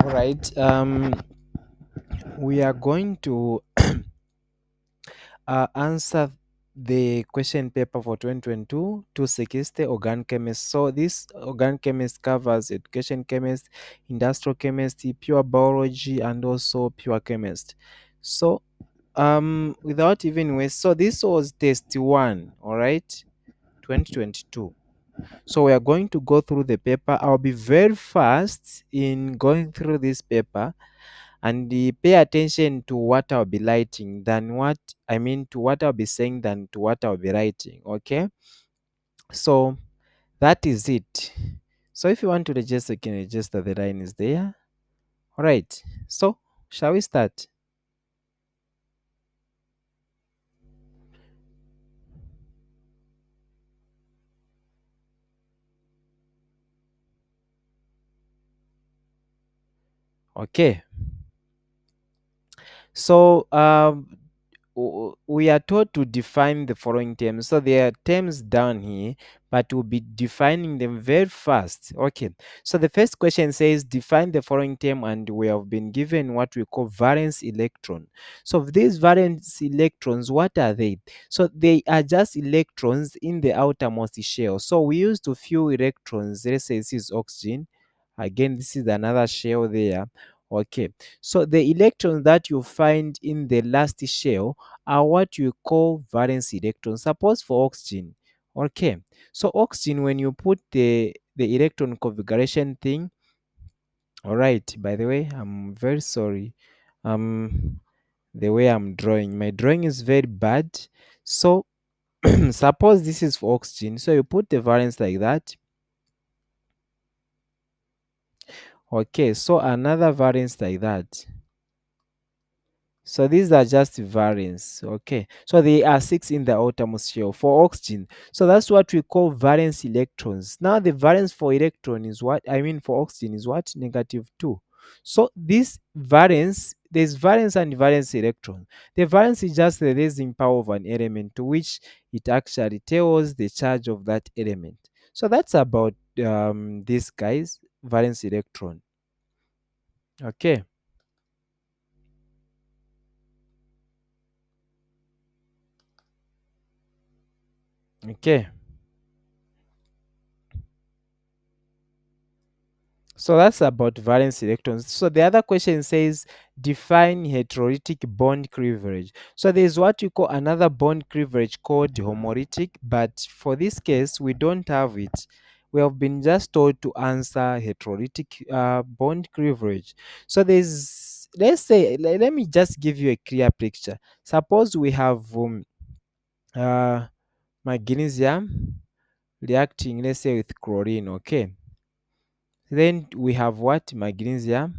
All right. We are going to answer the question paper for 2022 260 organic chemist. So this organic chemist covers education chemist, industrial chemistry, pure biology, and also pure chemist. So without even waste, so this was test one, all right, 2022. So we are going to go through the paper. I'll be very fast in going through this paper, and pay attention to what I'll be writing than what I mean to what I'll be saying than to what I'll be writing. Okay, so that is it. So if you want to register, you can register. The line is there. All right. So shall we start? Okay. So we are told to define the following terms. So there are terms down here, but we'll be defining them very fast. Okay. So the first question says define the following term, and we have been given what we call valence electron. So these valence electrons, what are they? So they are just electrons in the outermost shell. So we use to few electrons. Let's say this is oxygen. Again, this is another shell there. Okay. So the electrons that you find in the last shell are what you call valence electrons. Suppose for oxygen. Okay. So oxygen, when you put the electron configuration thing, all right. By the way, I'm very sorry. The way I'm drawing, my drawing is very bad. So suppose this is for oxygen. So you put the valence like that. Okay. So another valence like that. So these are just variance. Okay. So they are six in the outermost shell for oxygen. So that's what we call valence electrons. Now the valence for electron is what I mean for oxygen is what? Negative 2. So this valence, there's valence and valence electron. The valence is just the raising power of an element to which it actually tells the charge of that element. So that's about this guys, valence electron. Okay. Okay. So that's about valence electrons. So the other question says define heterolytic bond cleavage. So there's what you call another bond cleavage called homolytic, but for this case we don't have it. We have been just told to answer heterolytic bond cleavage. So there's, let's say, let me just give you a clear picture. Suppose we have uh, magnesium reacting, let's say, with chlorine. Okay, then we have what? Magnesium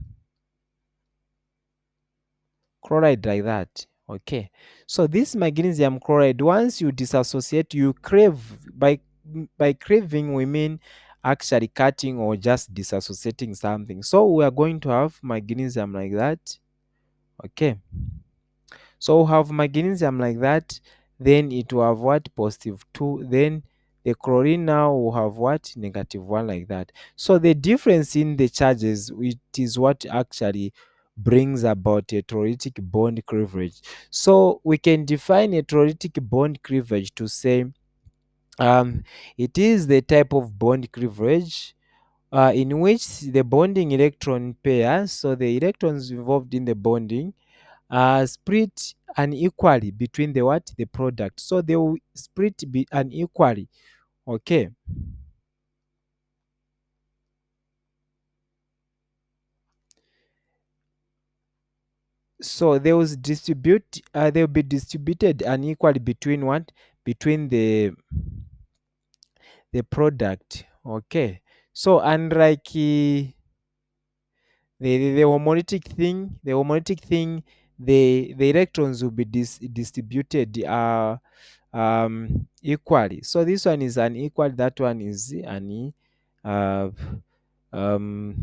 chloride like that. Okay. So this magnesium chloride, once you disassociate, you crave by craving we mean actually cutting or just disassociating something. So we are going to have magnesium like that. Okay. So we have magnesium like that, then it will have what? Positive 2. Then the chlorine now will have what? Negative 1 like that. So the difference in the charges, it is what actually brings about heterolytic bond cleavage. So we can define heterolytic bond cleavage to say it is the type of bond cleavage in which the bonding electron pairs, so the electrons involved in the bonding, split unequally between the what? The product. So they will split unequally. Okay. So they will be distributed unequally between what? Between the product. Okay. So unlike the homolytic thing, the electrons will be distributed equally. So this one is unequal, that one is uh,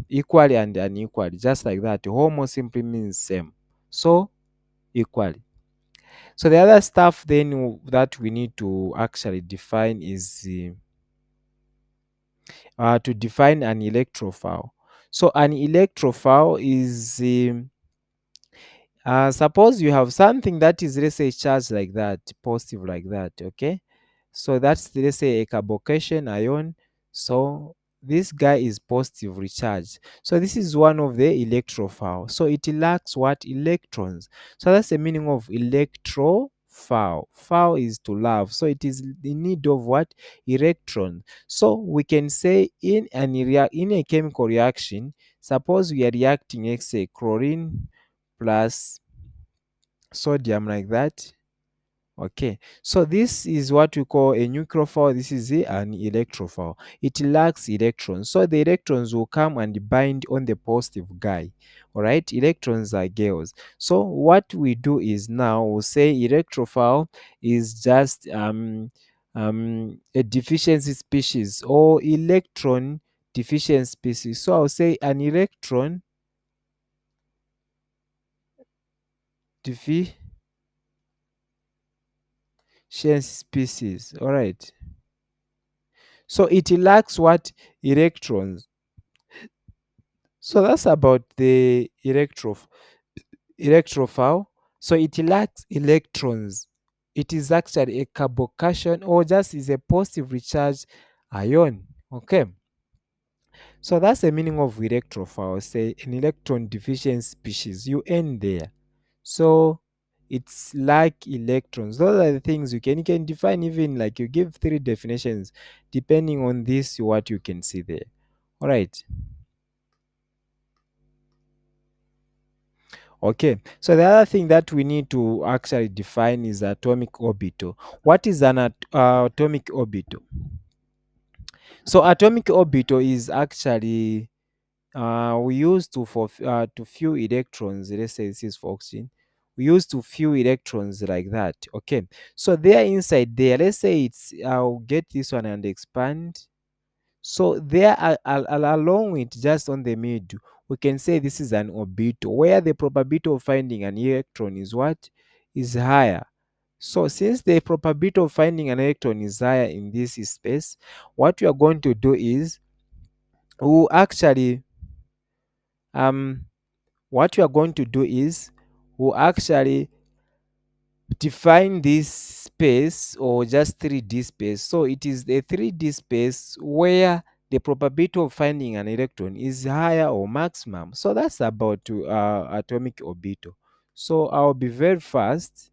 equally and unequally, just like that. Homo simply means same, so equally. So the other stuff then that we need to actually define is to define an electrophile. So an electrophile is suppose you have something that is, let's say, charged like that, positive like that, okay? So that's, let's say, a carbocation ion. So this guy is positively charged. So this is one of the electrophile. So it lacks what? Electrons. So that's the meaning of electrophile. Phile is to love. So it is in need of what? Electron. So we can say in a chemical reaction, suppose we are reacting, let's say, chlorine plus sodium like that. Okay, so this is what we call a nucleophile. This is an electrophile. It lacks electrons, so the electrons will come and bind on the positive guy. All right, electrons are girls. So what we do is now we'll say electrophile is just a deficiency species or electron deficient species. So I'll say an electron deficient species. All right. So it lacks what? Electrons. So that's about the electrophile. So it lacks electrons. It is actually a carbocation or just is a positively charged ion. Okay. So that's the meaning of electrophile. Say an electron deficient species. You end there. So it's like electrons. Those are the things you can define, even like you give three definitions depending on this what you can see there. All right. Okay. So the other thing that we need to actually define is atomic orbital. What is an atomic orbital? So atomic orbital is actually we use to few electrons. Let's say this is for oxygen. We use to few electrons like that. Okay. So they are inside there. Let's say it's I'll get this one and expand. So there along with just on the middle, we can say this is an orbital where the probability of finding an electron is what? Is higher. So since the probability of finding an electron is higher in this space, what we are going to do is we actually um what we are going to do is we actually define this space or just 3D space. So it is a 3D space where the probability of finding an electron is higher or maximum. So that's about atomic orbital. So I'll be very fast.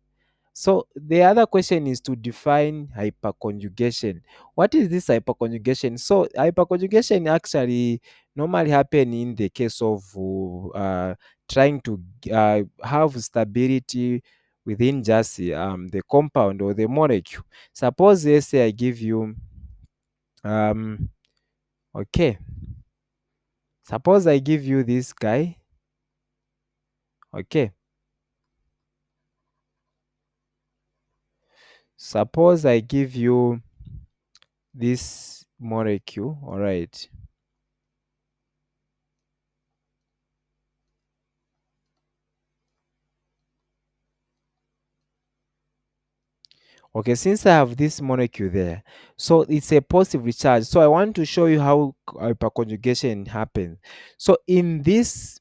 So the other question is to define hyperconjugation. What is this hyperconjugation? So hyperconjugation actually normally happen in the case of trying to have stability within just the compound or the molecule. Suppose let's say I give you um okay. Suppose I give you this guy. Okay. Suppose I give you this molecule. All right. Okay, since I have this molecule there, so it's a positive charge. So I want to show you how hyperconjugation happens. So in this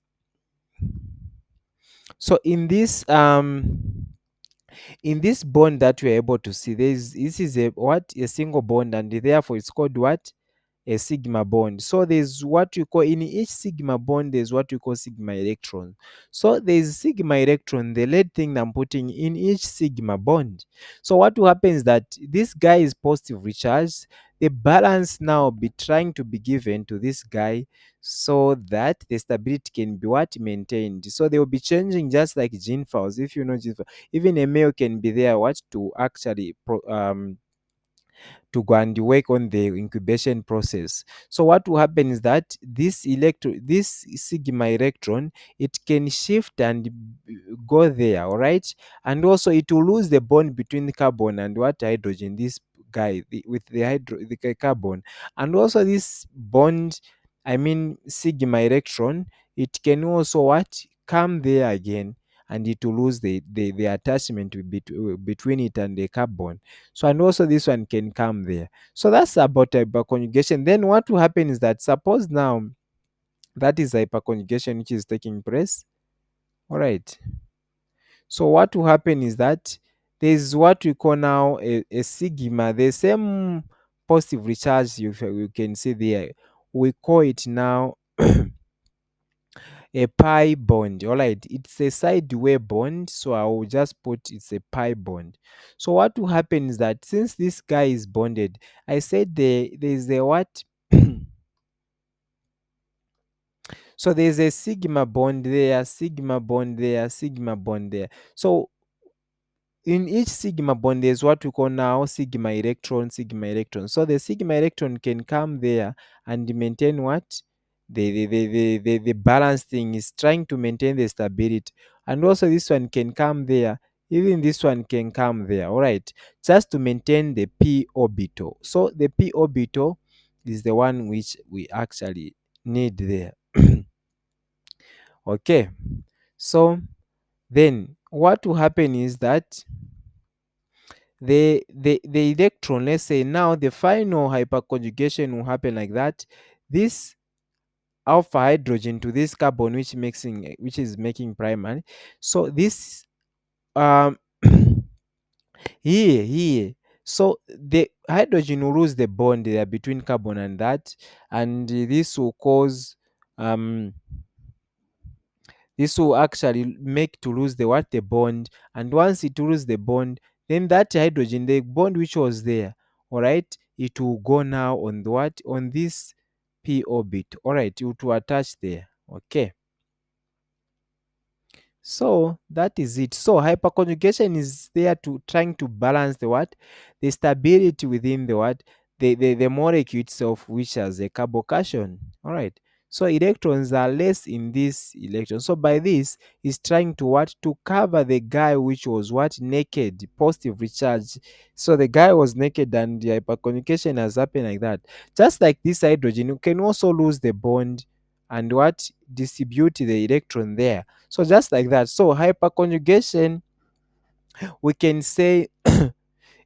bond that we're able to see, this is a single bond, and therefore it's called what? A sigma bond. So there's what you call in each sigma bond, there's what you call sigma electron. So there's sigma electron, the lead thing I'm putting in each sigma bond. So what will happen is that this guy is positively charged. The balance now be trying to be given to this guy so that the stability can be what? Maintained. So they will be changing just like gene files. If you know gene files, even a male can be there what to actually to go and work on the incubation process. So what will happen is that this sigma electron, it can shift and go there, all right? And also it will lose the bond between the carbon and what? Hydrogen, this guy with the carbon. And also this bond, I mean sigma electron, it can also what? Come there again, and it will lose the attachment between it and the carbon. So and also this one can come there. So that's about conjugation. Then what will happen is that suppose now That is hyperconjugation which is taking place. All right. So what will happen is that there is what we call now a sigma, the same positively charged you can see there. We call it now a pi bond. All right, it's a sideway bond, so I will just put it's a pi bond. So what will happen is that since this guy is bonded, I said there's a what? So there's a sigma bond there, sigma bond there, sigma bond there. So in each sigma bond there's what we call now sigma electron, sigma electron. So the sigma electron can come there and maintain what? The balance thing is trying to maintain the stability. And also this one can come there, even this one can come there, all right, just to maintain the p orbital. So the p orbital is the one which we actually need there. Okay, so then what will happen is that the electron, let's say now the final hyperconjugation will happen like that. This alpha hydrogen to this carbon which is making primary. So this um here, so the hydrogen will lose the bond there between carbon and that, and this will cause um this will actually make to lose the what? The bond. And once it lose the bond, then that hydrogen, the bond which was there, all right, it will go now on the what? On this p orbit. All right, it will attach there. Okay. So that is it. So hyperconjugation is there to trying to balance the what? The stability within the what? The molecule itself, which has a carbocation. All right. So electrons are less in this electron. So by this is trying to what? To cover the guy which was what? Naked, positively charged. So the guy was naked and the hyperconjugation has happened like that. Just like this hydrogen, you can also lose the bond and what? Distribute the electron there. So just like that. So hyperconjugation, we can say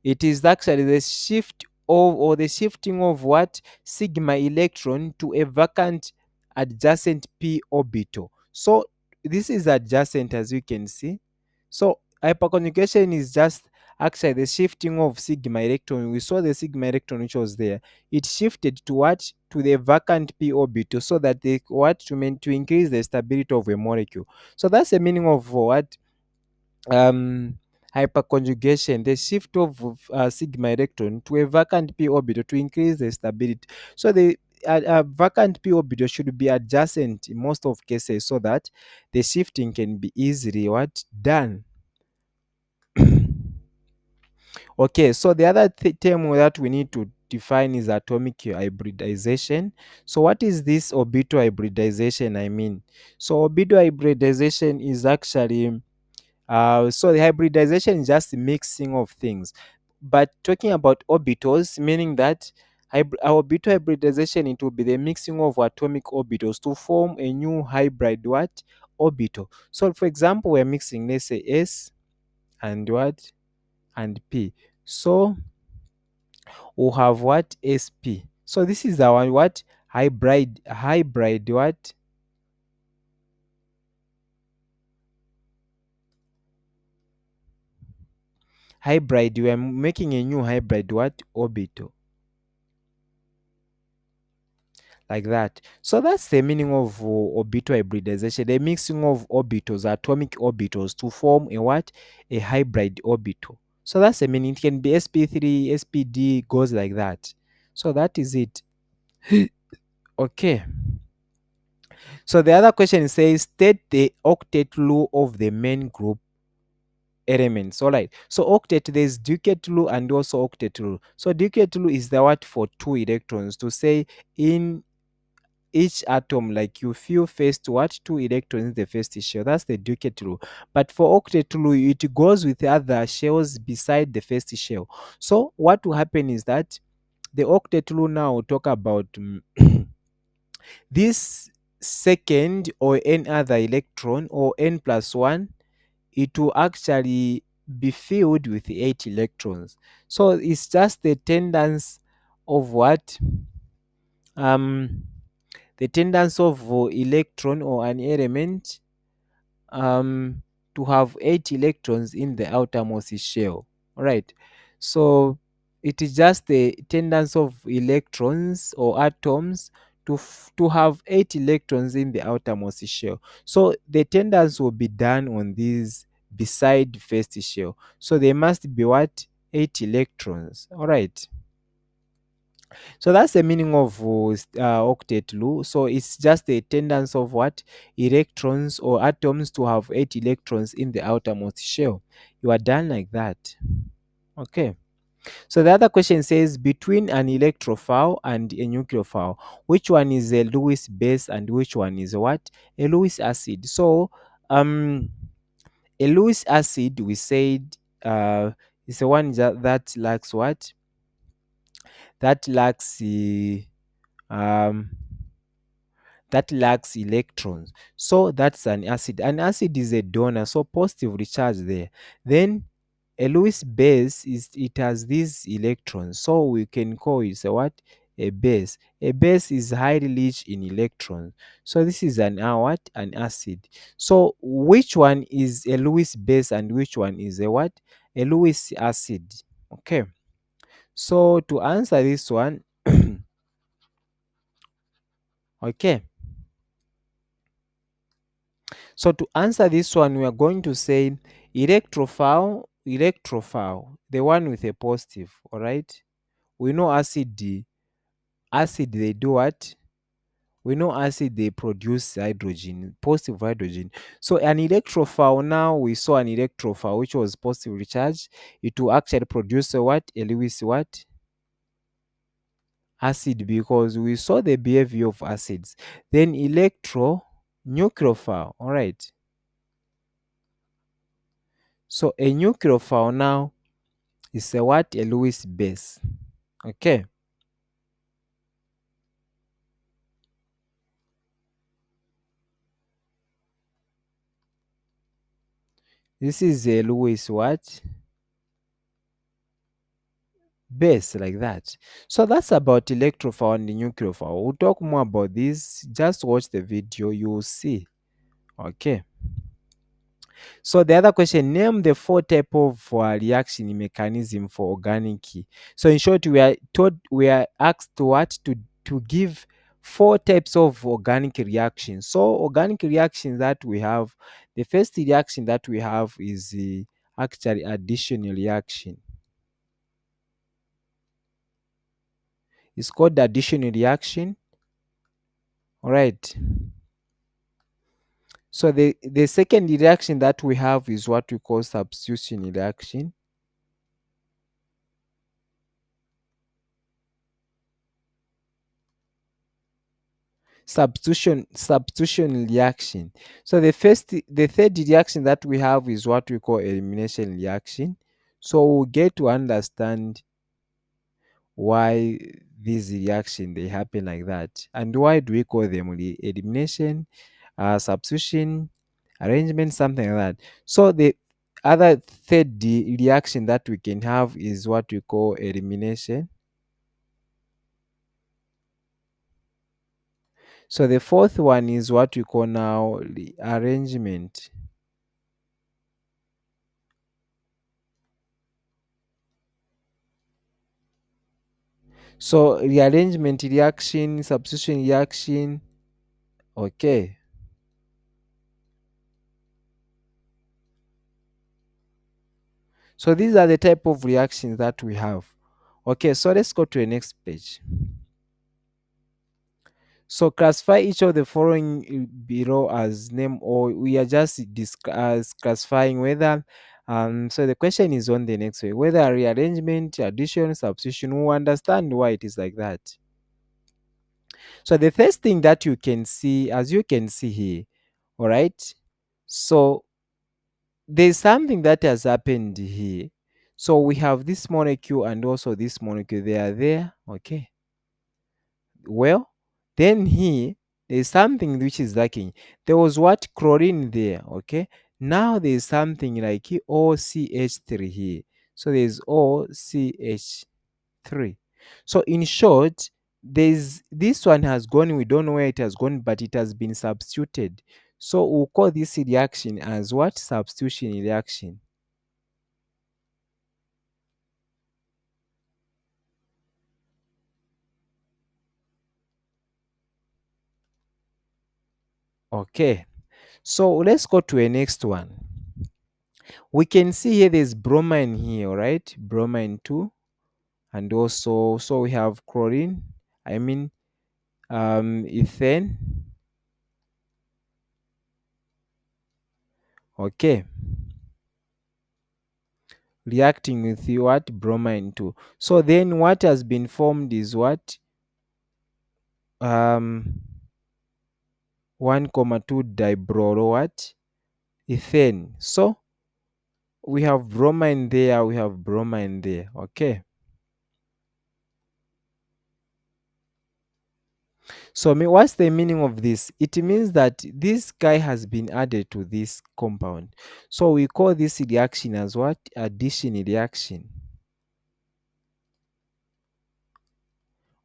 it is actually the shift of or the shifting of what? Sigma electron to a vacant adjacent p orbital. So this is adjacent as you can see. So hyperconjugation is just actually the shifting of sigma electron. We saw the sigma electron which was there. It shifted to what? To the vacant p orbital so that they what? To increase the stability of a molecule. So that's the meaning of what? um Hyperconjugation, the shift of sigma electron to a vacant p orbital to increase the stability. So the vacant p orbital should be adjacent in most of cases so that the shifting can be easily what? Done. Okay, so the other term that we need to define is atomic hybridization. So what is this orbital hybridization? I mean, so orbital hybridization is actually so the hybridization is just the mixing of things. But talking about orbitals, meaning that orbital hybridization, it will be the mixing of atomic orbitals to form a new hybrid what? Orbital. So for example, we're mixing, let's say S and what? And P. So we'll have what? SP. So this is our what? Hybrid what? Hybrid. We are making a new hybrid what? Orbital. Like that. So that's the meaning of orbital hybridization, the mixing of orbitals, atomic orbitals to form a what? A hybrid orbital. So that's the meaning. It can be sp3, spd, goes like that. So that is it. Okay. So the other question says state the octet rule of the main group elements. All right. So octet, there's ducat rule and also octet rule. So ducat rule is the what? For two electrons, to say in each atom, like you feel first what? Two electrons in the first shell. That's the ducat rule. But for octet rule, it goes with the other shells beside the first shell. So what will happen is that the octet rule now will talk about this second or any other electron or n plus 1, it will actually be filled with 8 electrons. So it's just the tendance of what? um the tendency of electron or an element um, to have 8 electrons in the outermost shell. All right. So it is just the tendency of electrons or atoms to have 8 electrons in the outermost shell. So the tendency will be done on these beside the first shell. So there must be what? 8 electrons. All right. So that's the meaning of octet rule. So it's just the tendency of what? Electrons or atoms to have 8 electrons in the outermost shell. You are done like that. Okay. So the other question says between an electrophile and a nucleophile, which one is a Lewis base and which one is what? A Lewis acid. So a Lewis acid, we said, is the one that lacks what? That lacks um that lacks electrons. So that's an acid. An acid is a donor, so positively charged there. Then a Lewis base is it has these electrons, so we can call it a what? A base. A base is highly rich in electrons. So this is an what? An acid. So which one is a Lewis base and which one is a what? A Lewis acid. Okay. So to answer this one, okay. So to answer this one, we are going to say electrophile, the one with a positive, all right? We know acid they do what? We know acid they produce hydrogen, positive hydrogen. So an electrophile, now we saw an electrophile which was positively charged. It will actually produce a what? A Lewis what? Acid, because we saw the behavior of acids. Then nucleophile, all right? So a nucleophile now is a what? A Lewis base. Okay. This is a Lewis what? Base, like that. So that's about electrophile and nucleophile. We'll talk more about this. Just watch the video, you will see. Okay. So the other question, name the four type of reaction mechanism for organic key. So in short, we are asked to what? To give four types of organic reactions. So organic reactions that we have, the first reaction that we have is actually addition reaction. It's called addition reaction. All right. So the second reaction that we have is what we call substitution reaction. Substitution reaction. So the third reaction that we have is what we call elimination reaction. So we'll get to understand why these reaction they happen like that, and why do we call them elimination, substitution, arrangement, something like that. So the other third reaction that we can have is what we call elimination. So the fourth one is what we call now the arrangement. So rearrangement reaction, substitution reaction. Okay. So these are the type of reactions that we have. Okay, so let's go to the next page. So classify each of the following below as name, or we are just as classifying whether so the question is on the next way, whether rearrangement, addition, substitution. We understand why it is like that. So the first thing that you can see, as you can see here, all right, so there's something that has happened here. So we have this molecule and also this molecule, they are there. Okay, well, then here there's something which is lacking. There was what? Chlorine there. Okay, now there's something like OCH3 here. So there's OCH3. So in short, there's this one has gone, we don't know where it has gone, but it has been substituted. So we'll call this reaction as what? Substitution reaction. Okay, so let's go to a next one. We can see here there's bromine here, right? Bromine 2, and also, so we have chlorine, I mean ethane. Okay, reacting with the what? Bromine 2. So then what has been formed is what? 1,2 dibromo what? Ethane. So we have bromine there, we have bromine there. Okay, so what's the meaning of this? It means that this guy has been added to this compound. So we call this reaction as what? Addition reaction.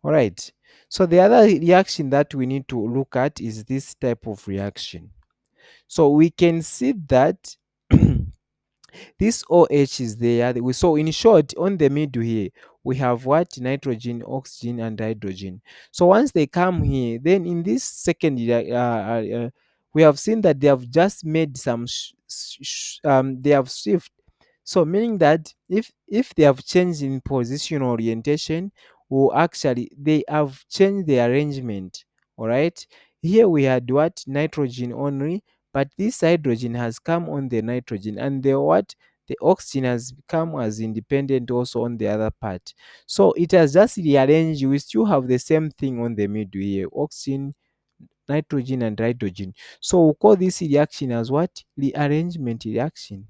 All right. So the other reaction that we need to look at is this type of reaction. So we can see that this OH is there. So in short, on the middle here, we have what? Nitrogen, oxygen, and hydrogen. So once they come here, then in this second, we have seen that they have just made some, they have shift. So meaning that if they have changed in position orientation, or actually they have changed the arrangement. All right. Here we had what? Nitrogen only, but this hydrogen has come on the nitrogen, and the what? The oxygen has come as independent also on the other part. So it has just rearranged. We still have the same thing on the middle here: oxygen, nitrogen, and hydrogen. So we call this reaction as what? Rearrangement reaction.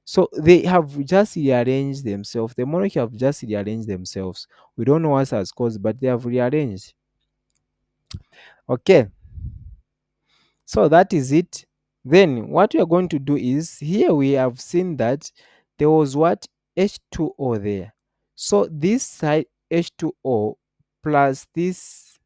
So they have just rearranged themselves. The molecule have just rearranged themselves. We don't know what has caused, but they have rearranged. Okay, so that is it. Then what we are going to do is, here we have seen that there was what? H2O there. So this side H2O plus this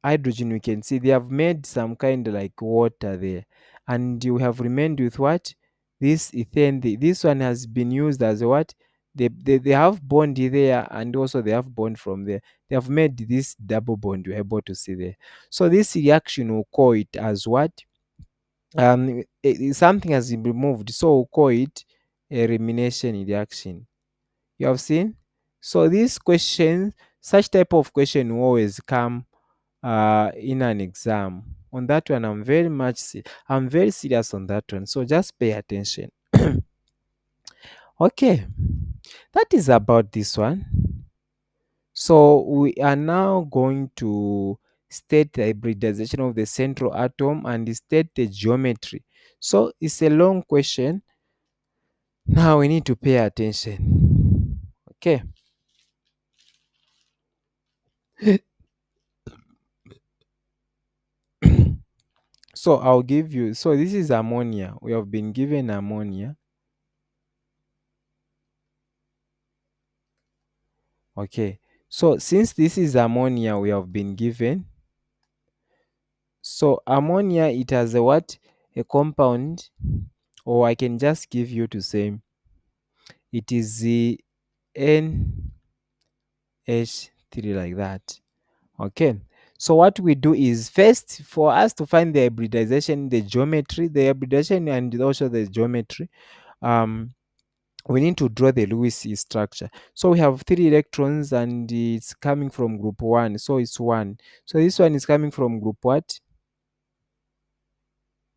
hydrogen, we can see they have made some kind of like water there, and you have remained with what? This ethane. This one has been used as a what? They have bond there, and also they have bond from there. They have made this double bond, you're able to see there. So this reaction, will call it as what? Something has been removed, so we'll call it a elimination reaction. You have seen. So this question, such type of question will always come in an exam. On that one, I'm very serious on that one, so just pay attention. Okay, that is about this one. So we are now going to state the hybridization of the central atom and state the geometry. So it's a long question. Now we need to pay attention. Okay. So I'll give you, so this is ammonia. We have been given ammonia. Okay. So since this is ammonia we have been given, so ammonia, it has a what? A compound, or I can just give you to say it is the NH3, like that. Okay. So what we do is, first, for us to find the hybridization, the geometry, the hybridization and also the geometry, um we need to draw the Lewis structure. So we have 3 electrons and it's coming from group 1. So it's 1. So this one is coming from group what?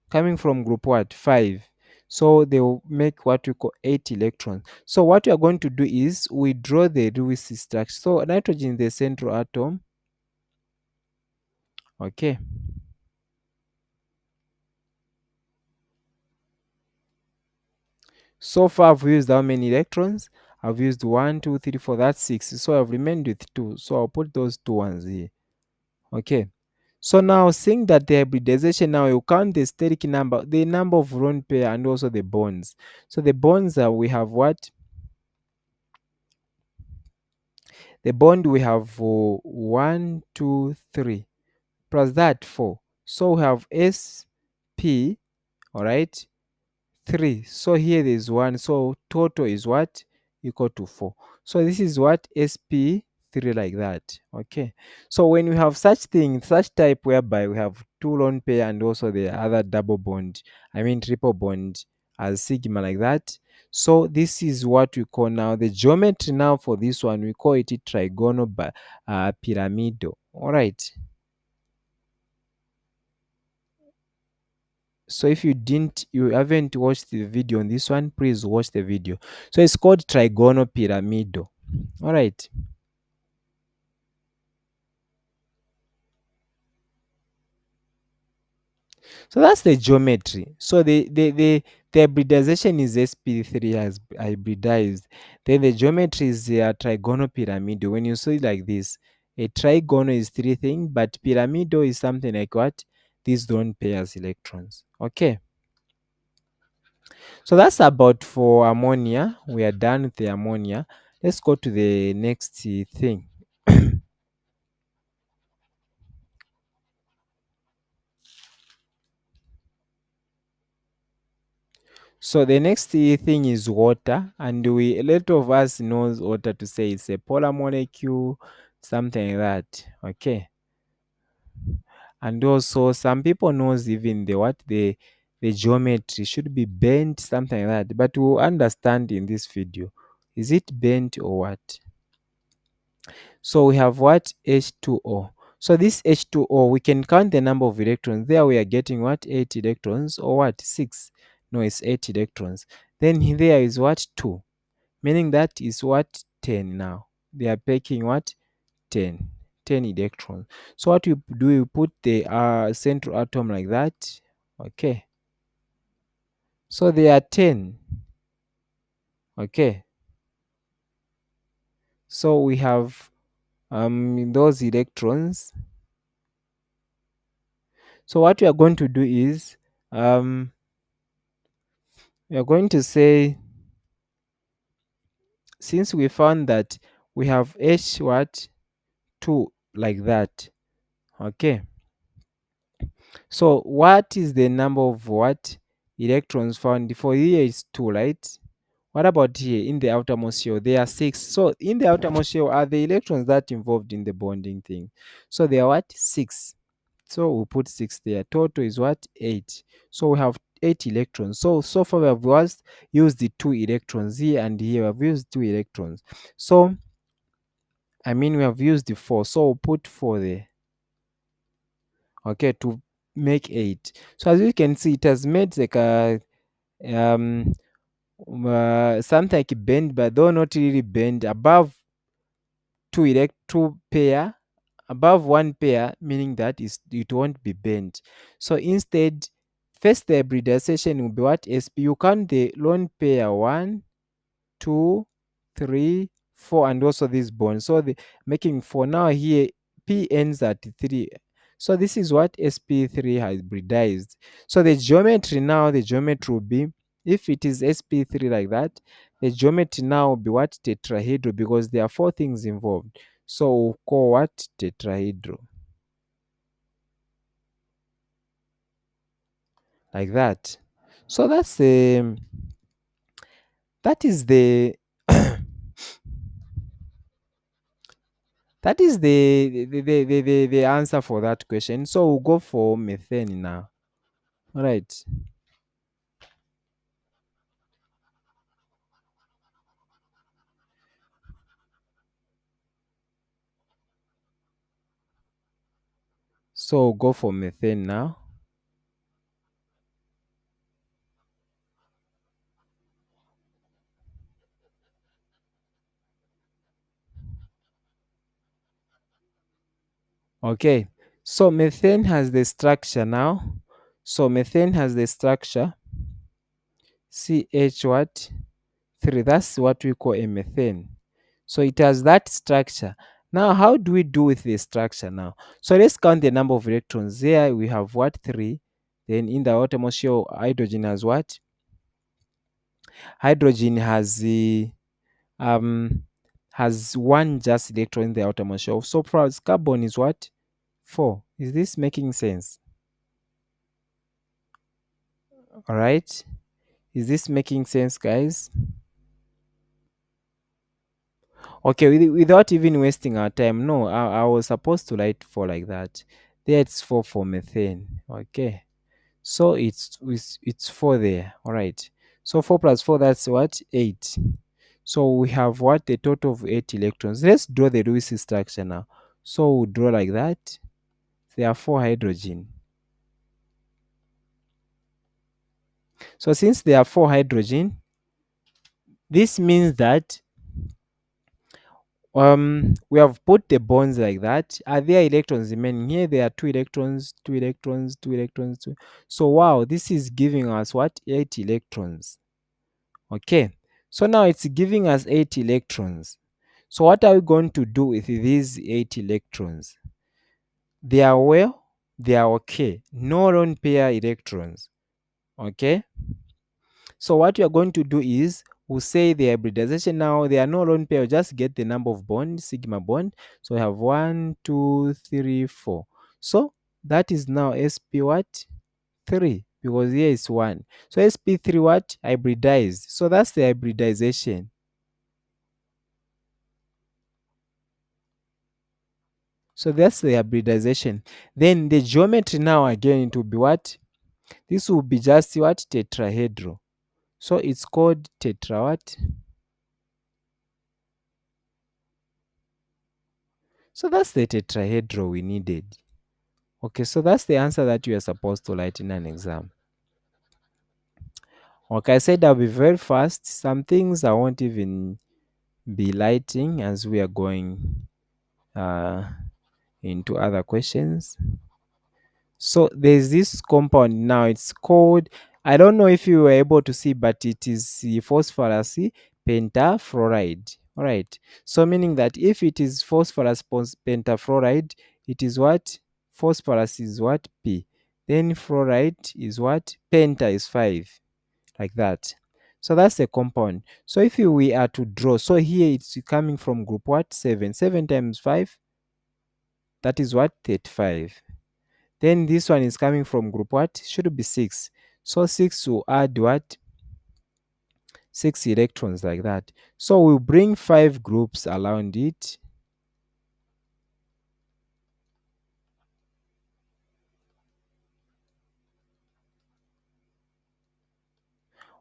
Coming from group what? 5. So they will make what we call 8 electrons. So what we are going to do is, we draw the Lewis structure. So nitrogen is the central atom. Okay. So far I've used how many electrons? I've used 1, 2, 3, 4. That's 6. So I've remained with 2. So I'll put those 2 ones here. Okay. So now, seeing that the hybridization, now you count the steric number, the number of lone pair, and also the bonds. So the bonds, we have what? The bond we have 1, 2, 3 plus that 4. So we have sp, all right, 3. So here there is 1. So total is what? Equal to 4. So this is what? sp3 like that. Okay. So when we have such thing, such type whereby we have two lone pair and also the other double bond, I mean triple bond as sigma like that. So this is what we call now the geometry now for this one. We call it trigonal pyramidal. All right. So if you haven't watched the video on this one, please watch the video. So it's called trigonal pyramidal. All right. So that's the geometry. So the hybridization is sp3 has hybridized. Then the geometry is trigonal pyramidal. When you see it like this, a trigonal is three things, but pyramidal is something like what? These don't pairs electrons. Okay. So that's about for ammonia. We are done with the ammonia. Let's go to the next thing. So the next thing is water, and we a lot of us knows water to say it's a polar molecule, something like that. Okay, and also some people knows even the what the geometry should be bent, something like that. But we'll understand in this video. Is it bent or what? So we have what? H2O. So this H2O, we can count the number of electrons. There we are getting what? 8 electrons or what? 6. No, it's 8 electrons. Then there is what? 2. Meaning that is what? 10 now. They are packing what? 10. 10 electrons. So what you do, you put the central atom like that. Okay. So they are 10. Okay. So we have those electrons. So what we are going to do is we are going to say, since we found that we have H what 2 like that. Okay. So what is the number of what electrons found? For here is 2, right? What about here in the outermost shell? There are 6. So in the outermost shell are the electrons that involved in the bonding thing. So they are what? 6. So we put 6 there. Total is what? 8. So we have 8 electrons. So far we have used the 2 electrons here and here. We have used 2 electrons. So I mean we have used the 4. So we'll put 4 there. Okay, to make 8. So as you can see, it has made like a something like bend, but though not really bend above two pair, above one pair, meaning that is it won't be bent. So instead, first the hybridization will be what? SP. You count the lone pair 1, 2, 3, 4, and also this bond. So the making 4. Now here P ends at 3. So this is what sp3 hybridized. So the geometry now, the geometry will be, if it is sp3 like that, the geometry now will be what? Tetrahedral, because there are 4 things involved. So we'll call what? Tetrahedral. Like that. So that's that is the that is the answer for that question. So we'll go for methane now. All right. So we'll go for methane now. Okay. So methane has the structure now. So methane has the structure CH what? 3. That's what we call a methane. So it has that structure. Now, how do we do with the structure now? So let's count the number of electrons. There we have what? 3. Then in the outermost shell, hydrogen has what? Hydrogen has the has one just electron in the outermost shell. So for us, carbon is what? 4. Is this making sense? All right. Is this making sense, guys? Okay, without even wasting our time. No, I was supposed to write 4 like that. There it's 4 for methane. Okay. So it's 4 there. All right. So 4 plus 4, that's what? 8. So we have what? A total of 8 electrons. Let's draw the Lewis structure now. So we'll draw like that. There are 4 hydrogen. So since there are 4 hydrogen, this means that we have put the bonds like that. Are there electrons remaining? Here there are 2 electrons, 2 electrons, 2 electrons, 2. So wow, this is giving us what? 8 electrons. Okay. So now it's giving us 8 electrons. So what are we going to do with these 8 electrons? They are well, they are okay. No lone pair electrons. Okay. So what you are going to do is we'll say the hybridization now. There are no lone pair. Just get the number of bonds, sigma bond. So we have 1, 2, 3, 4. So that is now sp what? 3, because here is 1. So sp3 what? Hybridized. So that's the hybridization. So that's the hybridization. Then the geometry now again it will be what? This will be just what? Tetrahedral. So it's called tetra what? So that's the tetrahedral we needed. Okay, so that's the answer that you are supposed to write in an exam. Okay, I said I'll be very fast. Some things I won't even be lighting as we are going uh, into other questions. So there's this compound now. It's called, I don't know if you were able to see, but it is the phosphorus pentafluoride. All right. So meaning that if it is phosphorus pentafluoride, it is what? Phosphorus is what? P. Then fluoride is what? Penta is 5. Like that. So that's the compound. So if we are to draw, so here it's coming from group what? 7. 7 times 5, that is what? 35. Then this one is coming from group what? Should be 6. So 6 will add what? 6 electrons like that. So we'll bring 5 groups around it.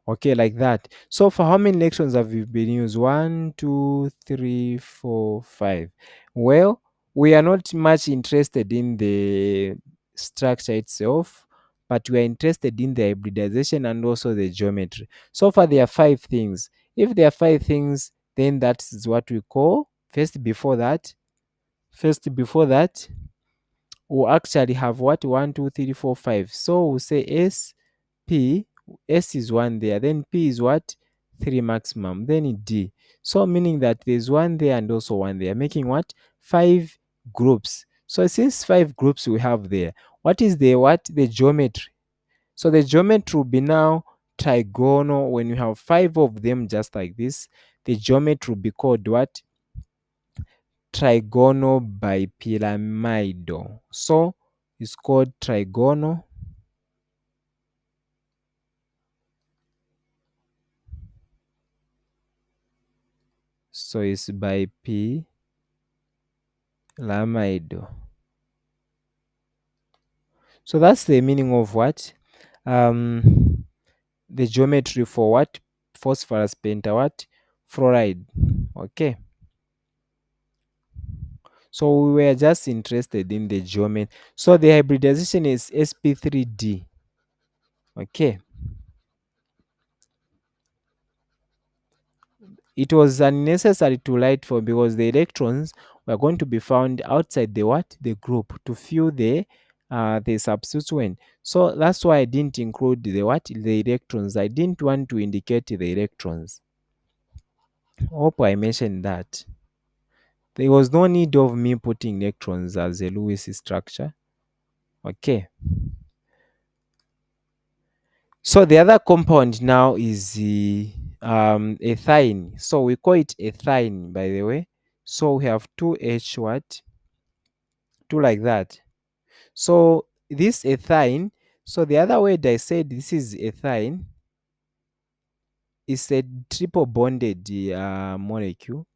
Okay, like that. So for how many electrons have we been used? 1, 2, 3, 4, 5. Well, we are not much interested in the structure itself, but we are interested in the hybridization and also the geometry. So far, there are 5 things. If there are 5 things, then that is what we call first before that, we'll actually have what? 1, 2, 3, 4, 5. So we'll say S P, S is 1 there, then P is what? 3 maximum, then D. So meaning that there's 1 there and also 1 there, making what? 5 groups. So since 5 groups we have there, what is the what? The geometry. So the geometry will be now trigonal. When you have 5 of them just like this, the geometry will be called what? Trigonal bipyramidal. So it's called trigonal. So it's bipyramidal. So that's the meaning of what? The geometry for what? Phosphorus penta what? Fluoride. Okay. So we were just interested in the geometry. So the hybridization is sp3d. Okay. It was unnecessary to write for because the electrons were going to be found outside the what? The group to fill the substituent. So that's why I didn't include the what? The electrons. I didn't want to indicate the electrons. Hope I mentioned that. There was no need of me putting electrons as a Lewis structure. Okay. So the other compound now is ethine. So we call it ethine, by the way. So we have 2H what? 2 like that. So this ethine, so the other word I said this is ethine is a triple bonded molecule.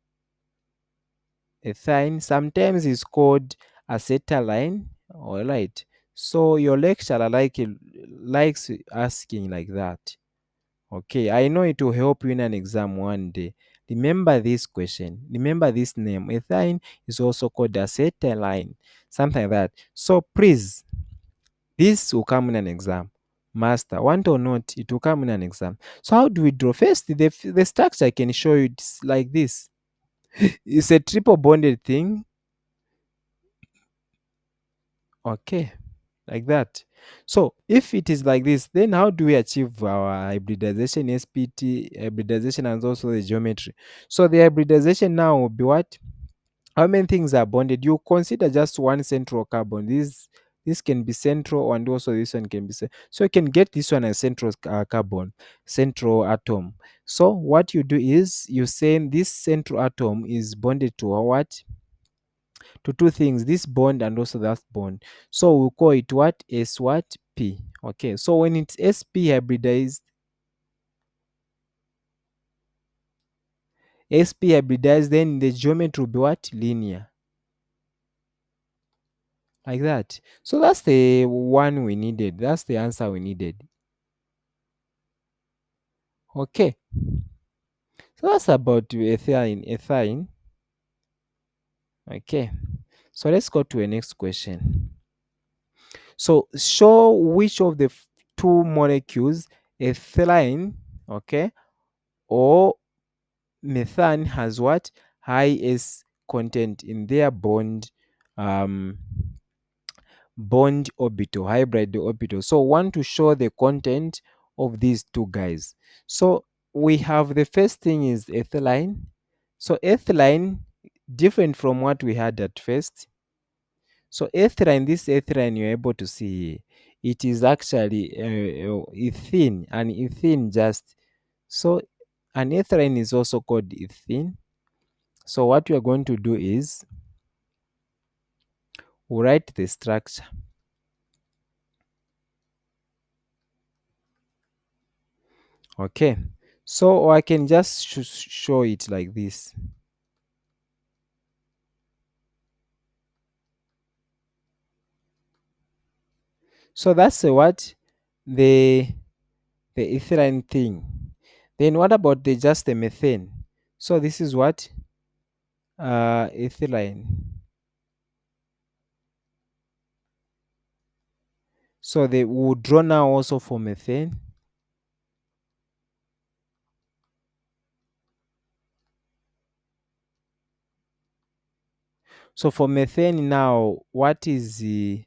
Ethine sometimes is called acetylene. All right. So your lecturer likes asking like that. Okay, I know it will help you in an exam one day. Remember this question. Remember this name. Ethine is also called acetylene, something like that. So please, this will come in an exam. Master, want or not, it will come in an exam. So how do we draw? First, the structure I can show you. It's like this. It's a triple bonded thing. Okay, like that. So if it is like this, then how do we achieve our hybridization, SPT hybridization, and also the geometry? So the hybridization now will be what? How many things are bonded? You consider just one central carbon. This can be central, and also this one can be so you can get this one as central carbon, central atom. So what you do is you say this central atom is bonded to a what? To two things, this bond and also that bond. So we'll call it what? S what? P. Okay, so when it's sp hybridized, then the geometry will be what? Linear, like that. So that's the one we needed. That's the answer we needed. Okay, so that's about ethine. Okay, so let's go to the next question. So show which of the two molecules, ethylene, okay, or methane has what? High S content in their um bond orbital, hybrid orbital. So want to show the content of these two guys. So we have the first thing is ethylene. So ethylene, different from what we had at first. So ethylene, this ethylene you're able to see here, it is actually ethene, and ethene just so an ethylene is also called ethene. So what we are going to do is we'll write the structure. Okay. So I can just show it like this. So that's what? The the ethylene thing. Then what about the just the methane? So this is what? Ethylene. So they would draw now also for methane. So for methane now, what is the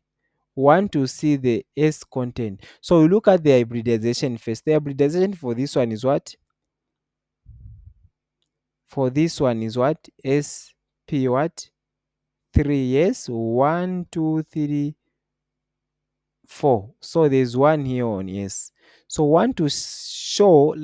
want to see the S content? So we look at the hybridization first. The hybridization for this one is what? For this one is what? SP what? 3. Yes, 1 2 3 4. So there's one here on yes. So want to show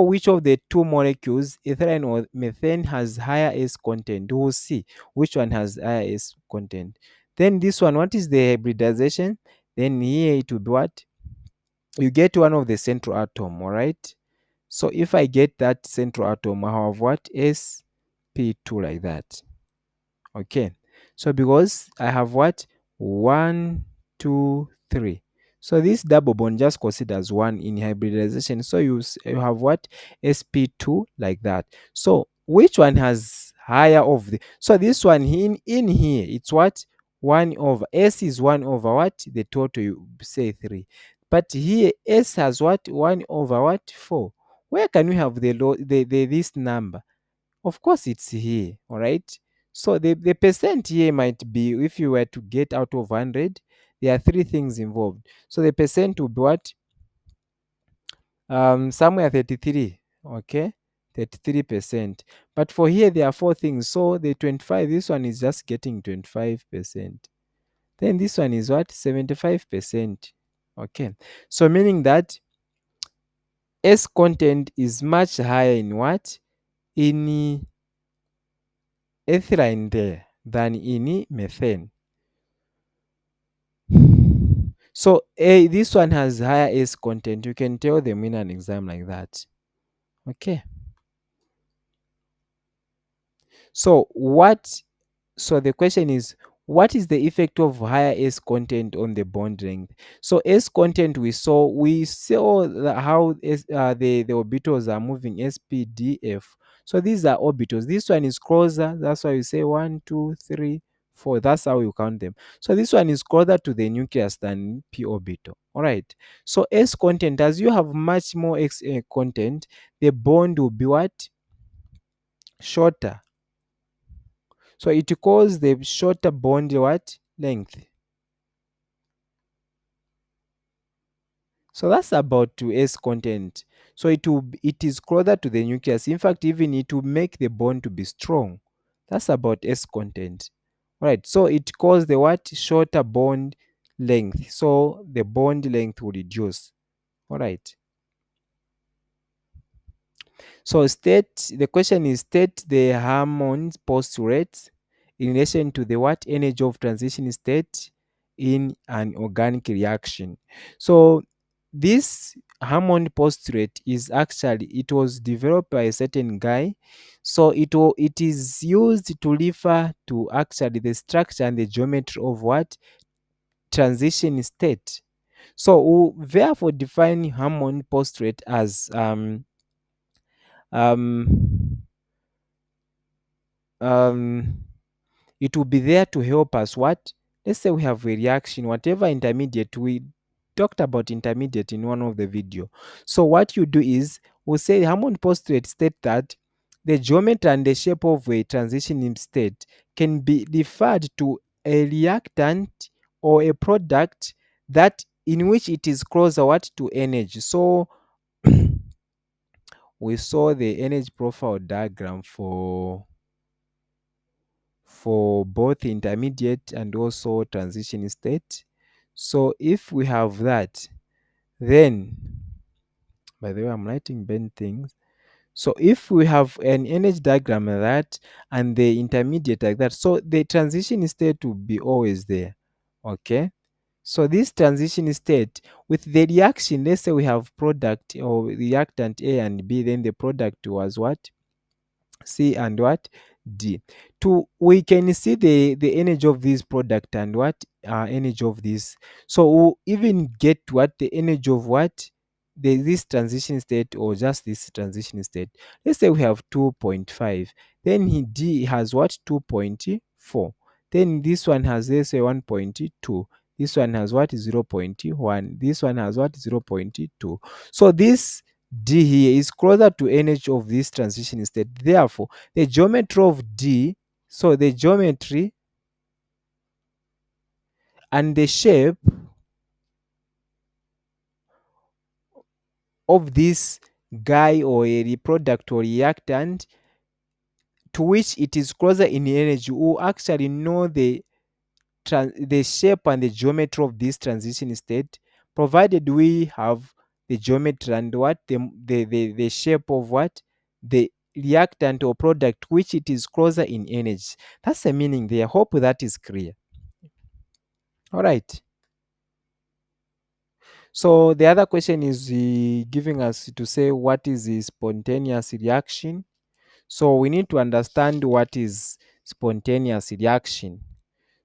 which of the two molecules, ethylene or methane, has higher S content. We'll see which one has higher S content. Then this one, what is the hybridization? Then here it will be what? You get one of the central atom, all right? So if I get that central atom, I have what? sp2 like that. Okay. So because I have what? 1, 2, 3. So this double bond just considers one in hybridization. So you have what? sp2 like that. So which one has higher of the? So this one in here, it's what? 1 over S is 1 over what? The total, you say 3. But here S has what? 1 over what? 4. Where can we have the this number? Of course, it's here, all right? So the percent here might be, if you were to get out of 100, there are three things involved. So the percent would be what? Somewhere 33, okay? 33%. But for here, there are four things. So the 25, this one is just getting 25%. Then this one is what? 75%. Okay. So meaning that S content is much higher in what? In ethylene there than in methane. So this one has higher S content. You can tell them in an exam like that. Okay. So what So the question is, what is the effect of higher S content on the bond length? So S content we saw how the orbitals are moving SPDF. So these are orbitals. This one is closer. That's why you say 1, 2, 3, 4. That's how you count them. So this one is closer to the nucleus than p orbital. All right. So S content, as you have much more X content, the bond will be what? Shorter. So it calls the shorter bond what? Length. So that's about to S content. So it is closer to the nucleus. In fact, even it will make the bond to be strong. That's about S content. Right. So it calls the what? Shorter bond length. So the bond length will reduce. All right. So the question is state the Hammond postulates in relation to the what energy of transition state in an organic reaction. So this Hammond postulate is actually it was developed by a certain guy. So it is used to refer to actually the structure and the geometry of what transition state. So we therefore define Hammond postulate as um um it will be there to help us what. Let's say we have a reaction, whatever intermediate we talked about intermediate in one of the video. So what you do is we'll say Hammond postulate state that the geometry and the shape of a transition state can be referred to a reactant or a product that in which it is closer what to energy. So we saw the energy profile diagram for both intermediate and also transition state. So if we have that, then by the way, I'm writing bent things. So if we have an energy diagram like that and the intermediate like that, so the transition state will be always there. Okay. So this transition state with the reaction, let's say we have product or reactant A and B, then the product was what? C and what? D. We can see the energy of this product and what energy of this. So we'll even get what the energy of what this transition state or just this transition state. Let's say we have 2.5. Then D has what? 2.4. Then this one has, let's say, 1.2. This one has what? 0.1. This one has what? 0.2. So this D here is closer to energy of this transition state. Therefore, the geometry of D, so the geometry and the shape of this guy or a product or reactant to which it is closer in energy will actually know the shape and the geometry of this transition state, provided we have the geometry and what the shape of what the reactant or product which it is closer in energy. That's the meaning there. Hope that is clear. All right. So the other question is giving us to say what is the spontaneous reaction. So we need to understand what is spontaneous reaction.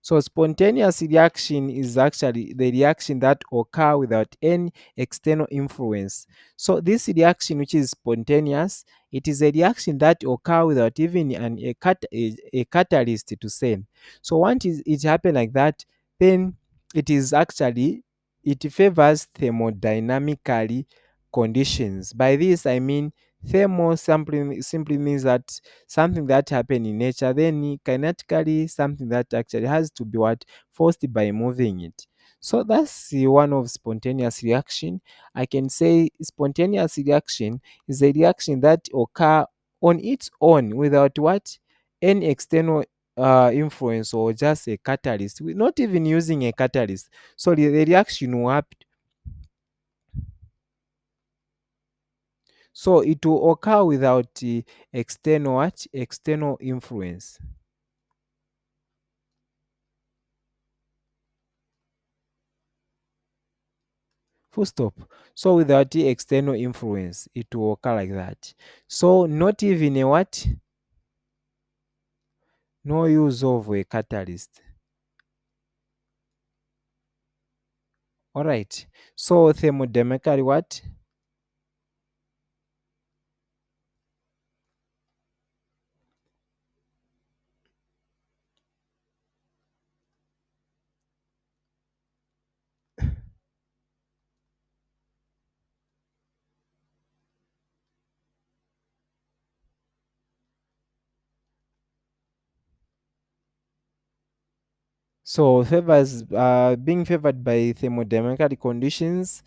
So spontaneous reaction is actually the reaction that occur without any external influence. So this reaction, which is spontaneous, it is a reaction that occur without even a catalyst to say. So once it happen like that, then it is actually it favors thermodynamically conditions. By this I mean thermo simply means that something that happened in nature, then kinetically something that actually has to be what forced by moving it. So that's the one of spontaneous reaction. I can say spontaneous reaction is a reaction that occur on its own without what any external influence or just a catalyst, not even using a catalyst. So the reaction will happen. So it will occur without external what? External influence. Full stop. So without the external influence, it will occur like that. So not even a what? No use of a catalyst. All right. So thermodynamically what? So favors being favored by thermodynamical conditions.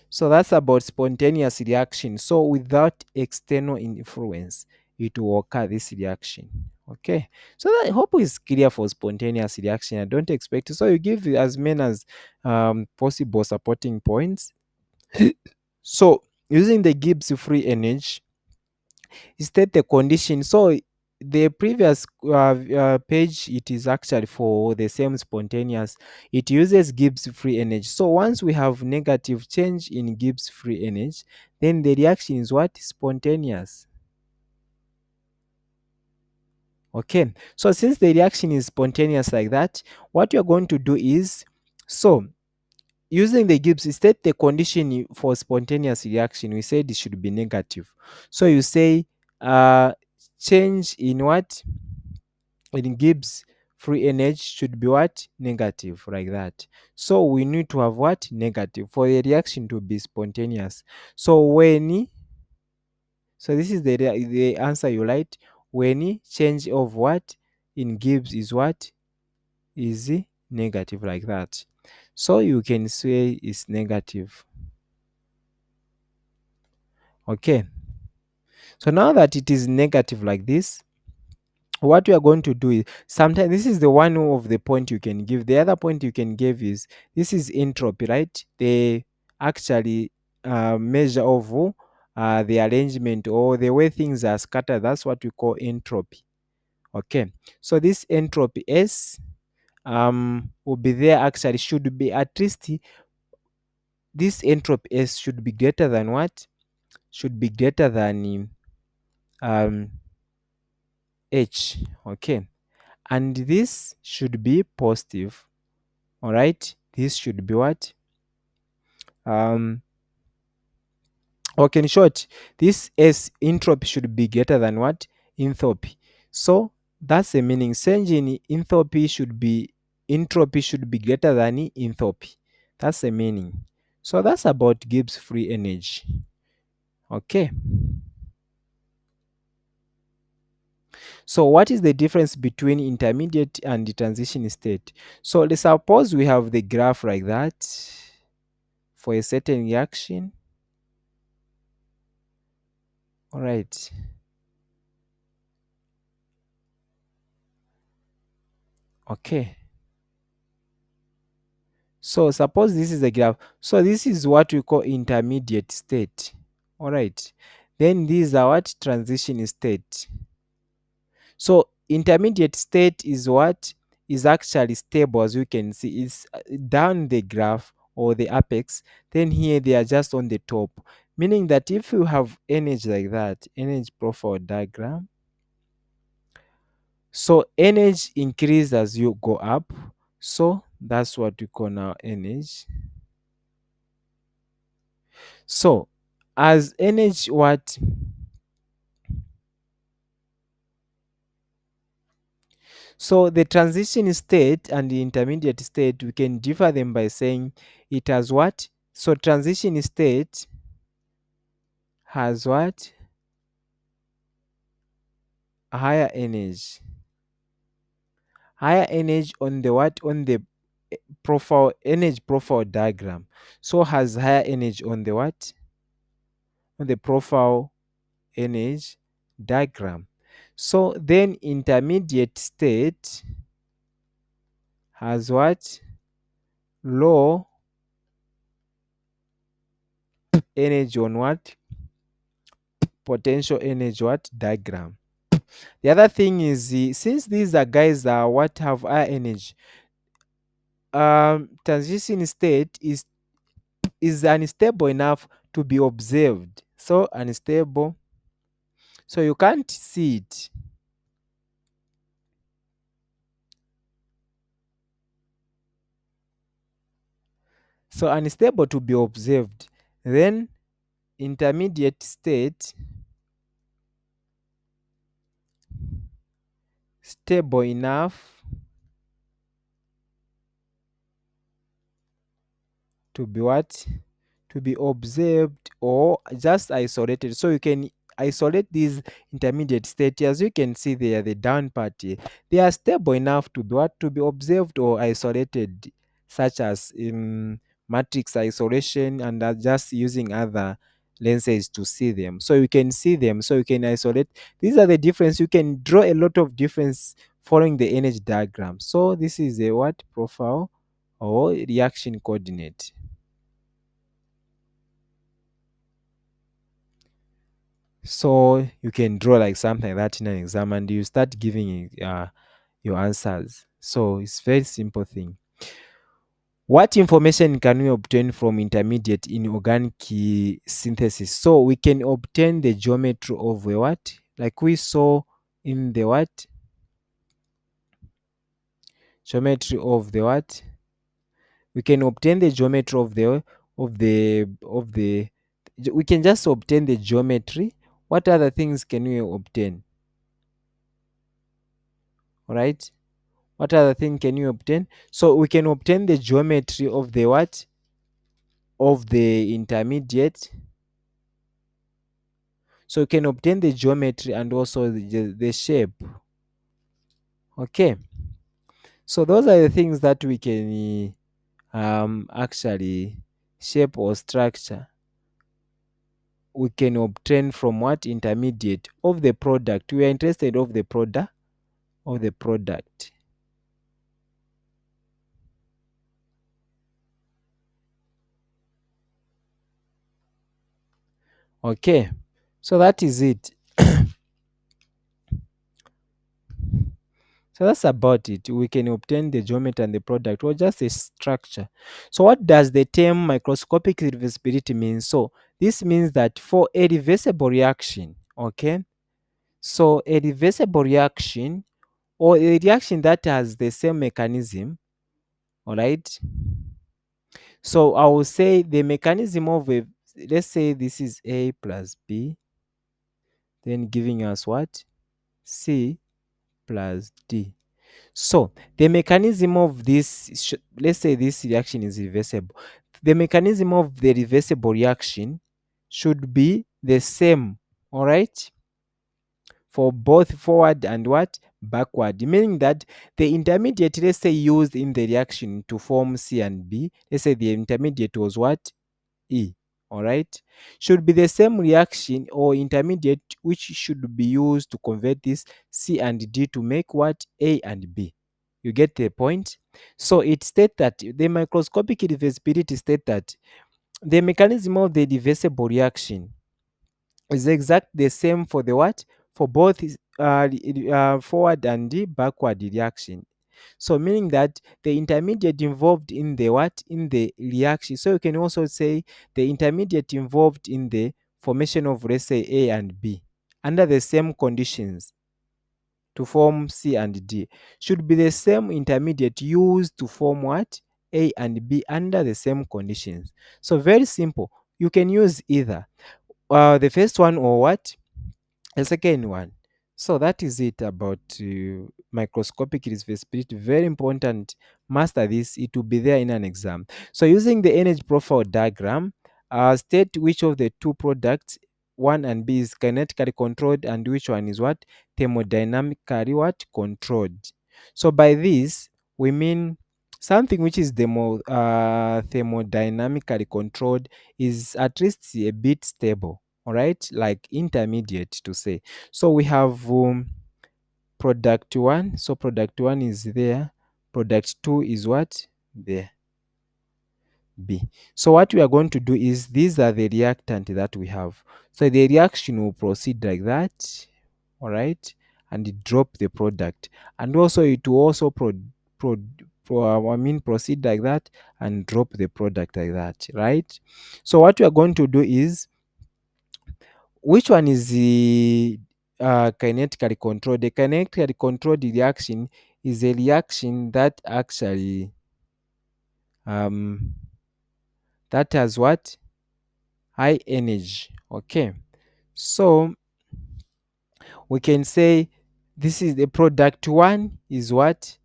So that's about spontaneous reaction. So without external influence, it will occur this reaction. Okay. So I hope it's clear for spontaneous reaction. I don't expect so you give as many as possible supporting points. So using the Gibbs free energy, state the condition. So the previous page, it is actually for the same spontaneous. It uses Gibbs free energy. So once we have negative change in Gibbs free energy, then the reaction is what? Spontaneous. Okay. So since the reaction is spontaneous like that, what you're going to do is, so using the Gibbs, state the condition for spontaneous reaction. We said it should be negative. So you say change in what? In Gibbs free energy should be what? Negative, like that. So we need to have what? Negative for the reaction to be spontaneous. So when, so this is the answer you write. When change of what in Gibbs is what? Is negative, like that. So you can say it's negative. Okay. So now that it is negative like this, what we are going to do is, sometimes this is the one of the point you can give. The other point you can give is, this is entropy, right? The actually measure of the arrangement or the way things are scattered. That's what we call entropy. Okay. So this entropy S will be there, actually should be at least, this entropy S should be greater than what? Should be greater than um H. Okay. And this should be positive. All right. This should be what? Um, okay, in short, this S entropy should be greater than what? Enthalpy. So that's the meaning. Change in entropy should be greater than enthalpy. That's the meaning. So that's about Gibbs free energy. Okay. So what is the difference between intermediate and the transition state? So let's suppose we have the graph like that for a certain reaction. All right. Okay. So suppose this is the graph. So this is what we call intermediate state. All right. Then these are what? Transition state. So intermediate state is what? Is actually stable, as you can see. It's down the graph or the apex. Then here they are just on the top. Meaning that if you have energy like that, energy profile diagram, so energy increase as you go up. So that's what we call now energy. So as energy what? So the transition state and the intermediate state, we can differ them by saying it has what? So transition state has what? Higher energy. Higher energy on the what? On the profile, energy profile diagram. So has higher energy on the what? On the profile energy diagram. So then intermediate state has what? Low energy on what? potential energy what diagram. The other thing is since these are guys that what have high energy, transition state is unstable enough to be observed. So unstable, so you can't see it. So unstable to be observed. Then intermediate state, stable enough to be what? To be observed or just isolated. So you can isolate these intermediate state. As you can see there, the down part here, they are stable enough to be what? To be observed or isolated, such as in matrix isolation, and just using other lenses to see them. So you can see them, so you can isolate. These are the difference. You can draw a lot of difference following the energy diagram. So this is a what? Profile or reaction coordinate. So you can draw like something like that in an exam and you start giving your answers. So it's very simple thing. What information can we obtain from intermediate in organic synthesis? So we can obtain the geometry of a what? Like we saw in the what? Geometry of the what? We can obtain the geometry of the we can just obtain the geometry. What other things can we obtain? All right. What other thing can you obtain? So we can obtain the geometry of the what? Of the intermediate. So we can obtain the geometry and also the shape. Okay. So those are the things that we can actually shape or structure. We can obtain from what? Intermediate of the product. We are interested of the product. Of the product. Okay. So that is it. So that's about it. We can obtain the geometry and the product or just a structure. So what does the term microscopic reversibility mean? So this means that for a reversible reaction, okay? So a reversible reaction or a reaction that has the same mechanism, all right? So I will say the mechanism of a, let's say this is A plus B, then giving us what? C plus D. So the mechanism of this, let's say this reaction is reversible. The mechanism of the reversible reaction should be the same, all right, for both forward and what? Backward. Meaning that the intermediate, let's say, used in the reaction to form C and B, let's say the intermediate was what? E. All right, should be the same reaction or intermediate which should be used to convert this C and D to make what? A and B. You get the point? So it states that the microscopic reversibility state that the mechanism of the reversible reaction is exact the same for the what? For both forward and the backward reaction. So meaning that the intermediate involved in the what? In the reaction. So you can also say the intermediate involved in the formation of, let's say, A and B under the same conditions to form C and D should be the same intermediate used to form what? A and B under the same conditions. So very simple. You can use either the first one or what? The second one. So that is it about microscopic reversibility. Very important. Master this. It will be there in an exam. So using the energy profile diagram, state which of the two products, one and B, is kinetically controlled and which one is what? Thermodynamically what? Controlled. So by this, we mean something which is thermodynamically controlled is at least a bit stable, all right, like intermediate to say. So we have product one. So product one is there. Product two is what? There. B. So what we are going to do is, these are the reactant that we have. So the reaction will proceed like that, all right, and it drop the product. And also it will also pro, proceed like that and drop the product like that, right? So what we are going to do is, which one is the kinetically controlled? The kinetically controlled reaction is a reaction that actually um that has what? High energy. Okay. So we can say this is the product one is what?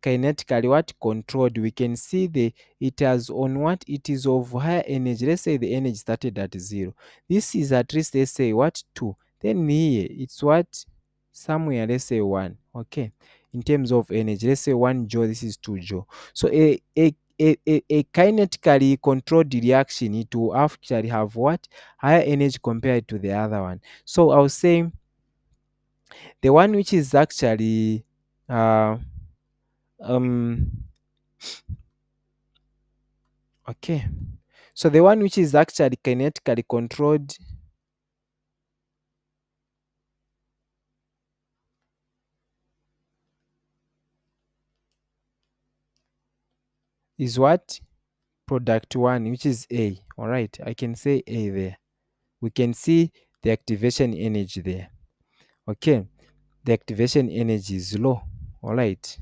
Kinetically what? Controlled. We can see the it has on what? It is of higher energy. Let's say the energy started at 0. This is at least, let's say what? 2. Then here it's what? Somewhere, let's say 1. Okay. In terms of energy, let's say 1 joule, this is 2 joule. So a kinetically controlled reaction, it will actually have what? Higher energy compared to the other one. So I was saying the one which is actually uh um okay, so the one which is actually kinetically controlled is what? Product one, which is A. All right, I can say A there. We can see the activation energy there. Okay, the activation energy is low. All right,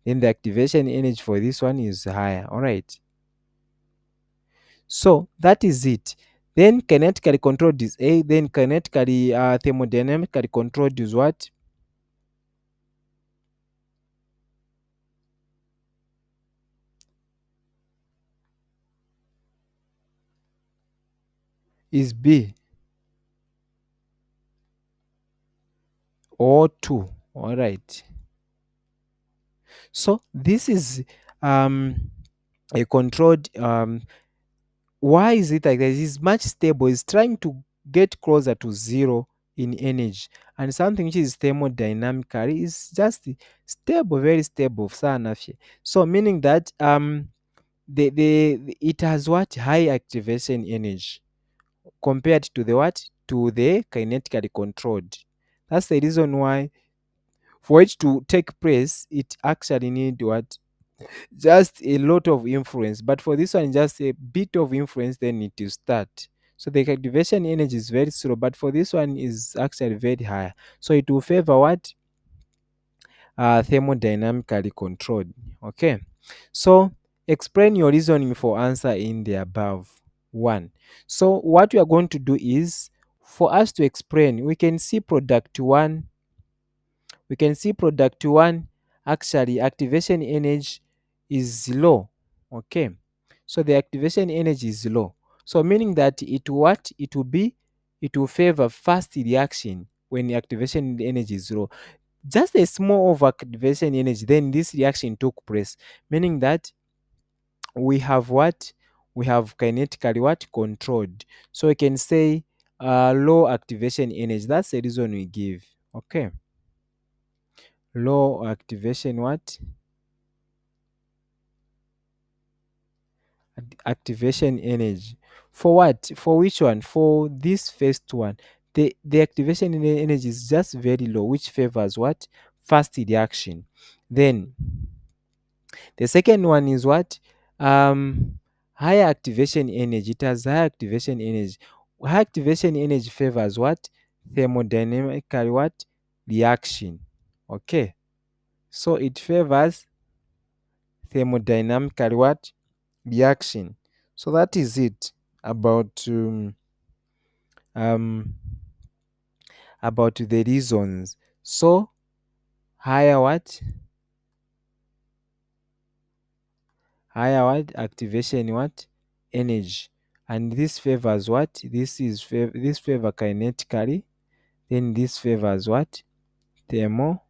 then the activation energy for this one is higher. All right, so that is it. Then kinetically controlled is A. Then kinetically thermodynamically controlled is what? Is B or 2. All right. So this is um a controlled why is it like this? It's much stable. It's trying to get closer to 0 in energy. And something which is thermodynamically is just stable, very stable. Sana fye. So meaning that the it has what? High activation energy compared to the what? To the kinetically controlled. That's the reason why for it to take place, it actually need what? Just a lot of influence. But for this one, just a bit of influence, then it will start. So the activation energy is very slow, but for this one is actually very high. So it will favor what? Thermodynamically controlled. Okay. So explain your reasoning for answer in the above one. So what we are going to do is, for us to explain, we can see product 1 actually activation energy is low. Okay, so the activation energy is low, so meaning that it will be, it will favor fast reaction when the activation energy is low. Just a small over activation energy, then this reaction took place, meaning that we have what? We have kinetically what? Controlled. So we can say low activation energy. That's the reason we give. Okay, low activation what? Activation energy. For what? For which one? For this first one. The activation energy is just very low, which favors what? Fast reaction. Then the second one is what? Higher activation energy. It has high activation energy. High activation energy favors what? Thermodynamical what? Reaction. Okay. So it favors thermodynamical what? Reaction. So that is it um about the reasons. So higher what? Higher what? Activation what? Energy. And this favors what? This favor kinetically. Then this favors what? Thermodynamically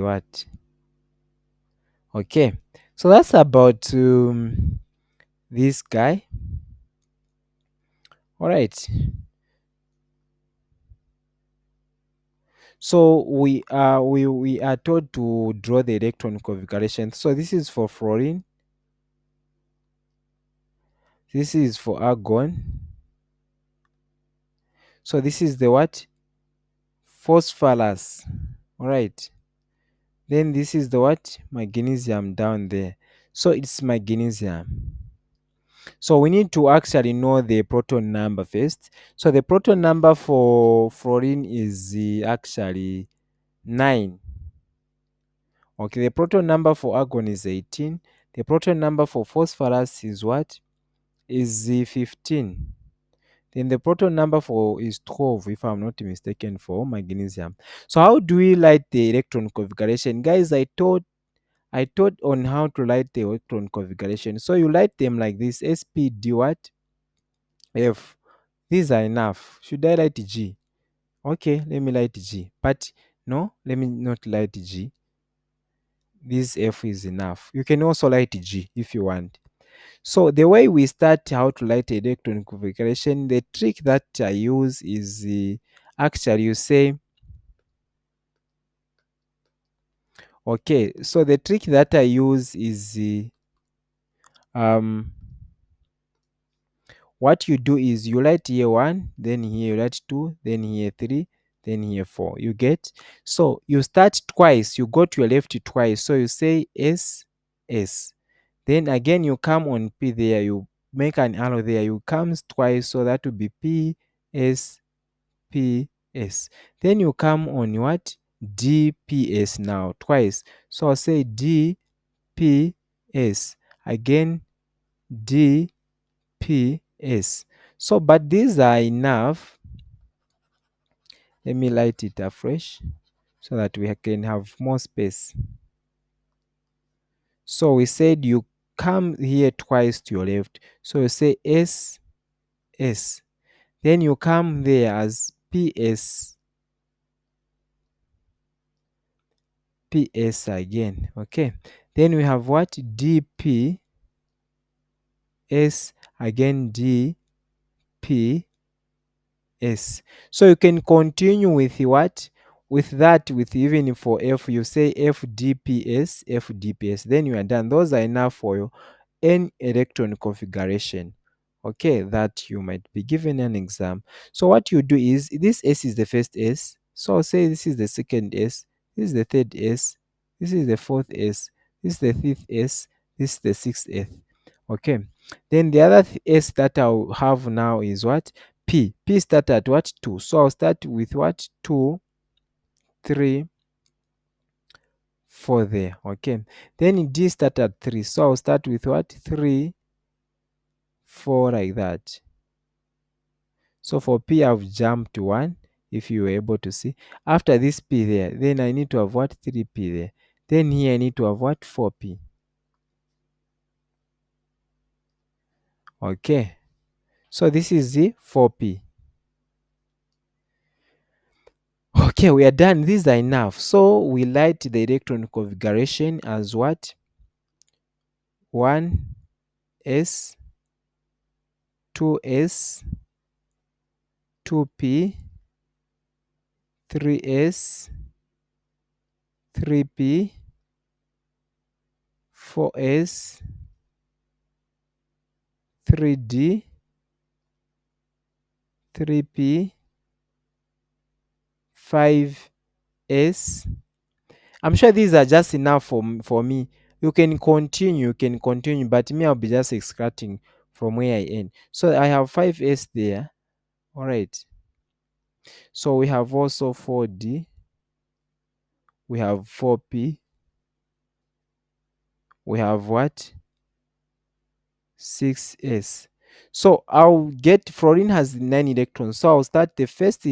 what? Okay. So that's about this guy. All right. So we are told to draw the electron configuration. So this is for fluorine, this is for argon, so this is the what? Phosphorus. All right. Then this is the what? Magnesium down there. So it's magnesium. So we need to actually know the proton number first. So the proton number for fluorine is actually 9. Okay, the proton number for argon is 18. The proton number for phosphorus is what? Is 15. Then the proton number for is 12, if I'm not mistaken, for magnesium. So how do we write the electron configuration? Guys, I taught on how to write the electron configuration. So you write them like this: SPD what? F. These are enough. Should I write G? Okay, let me write G. But no, let me not write G. This F is enough. You can also write G if you want. So the way we start how to write electron configuration, the trick that I use is actually you say, okay, so the trick that I use is um what you do is you write here 1, then here you write 2, then here 3, then here 4. You get? So you start twice, you go to your left twice. So you say S, S. Then again you come on P there, you make an arrow there, you comes twice, so that will be P, S, P, S. Then you come on what? D, P, S now, twice. So I'll say D, P, S. Again, D, P, S. So, but these are enough. Let me light it afresh so that we can have more space. So we said you come here twice to your left. So you say S, S. Then you come there as PS, PS again. Okay. Then we have what? DP, S, again DP, S. So you can continue with what? With that, with even for F, you say FDPS, FDPS. Then you are done. Those are enough for you any electron configuration, okay, that you might be given an exam. So what you do is, this S is the first S, so I'll say this is the second S, this is the third S, this is the fourth S, this is the fifth S, this is the sixth S. Okay, then the other S that I'll have now is what? P start at what? 2. So I'll start with what? 2, 3, 4 there. Okay, then D start at 3, so I'll start with what? 3, 4, like that. So for P, I've jumped 1, if you were able to see. After this P there, then I need to have what? 3P there. Then here I need to have what? 4P. Okay. So this is the 4P. Okay, we are done. These are enough. So we light the electron configuration as what? 1S, 2S, 2P, 3S, 3P, 4S, 3D, 3P, 5S. I'm sure these are just enough for me. You can continue, but me, I'll be just extracting from where I end. So I have 5S there. All right. So we have also 4D, we have 4P, we have what? 6S. So I'll get fluorine has 9 electrons. So I'll start the first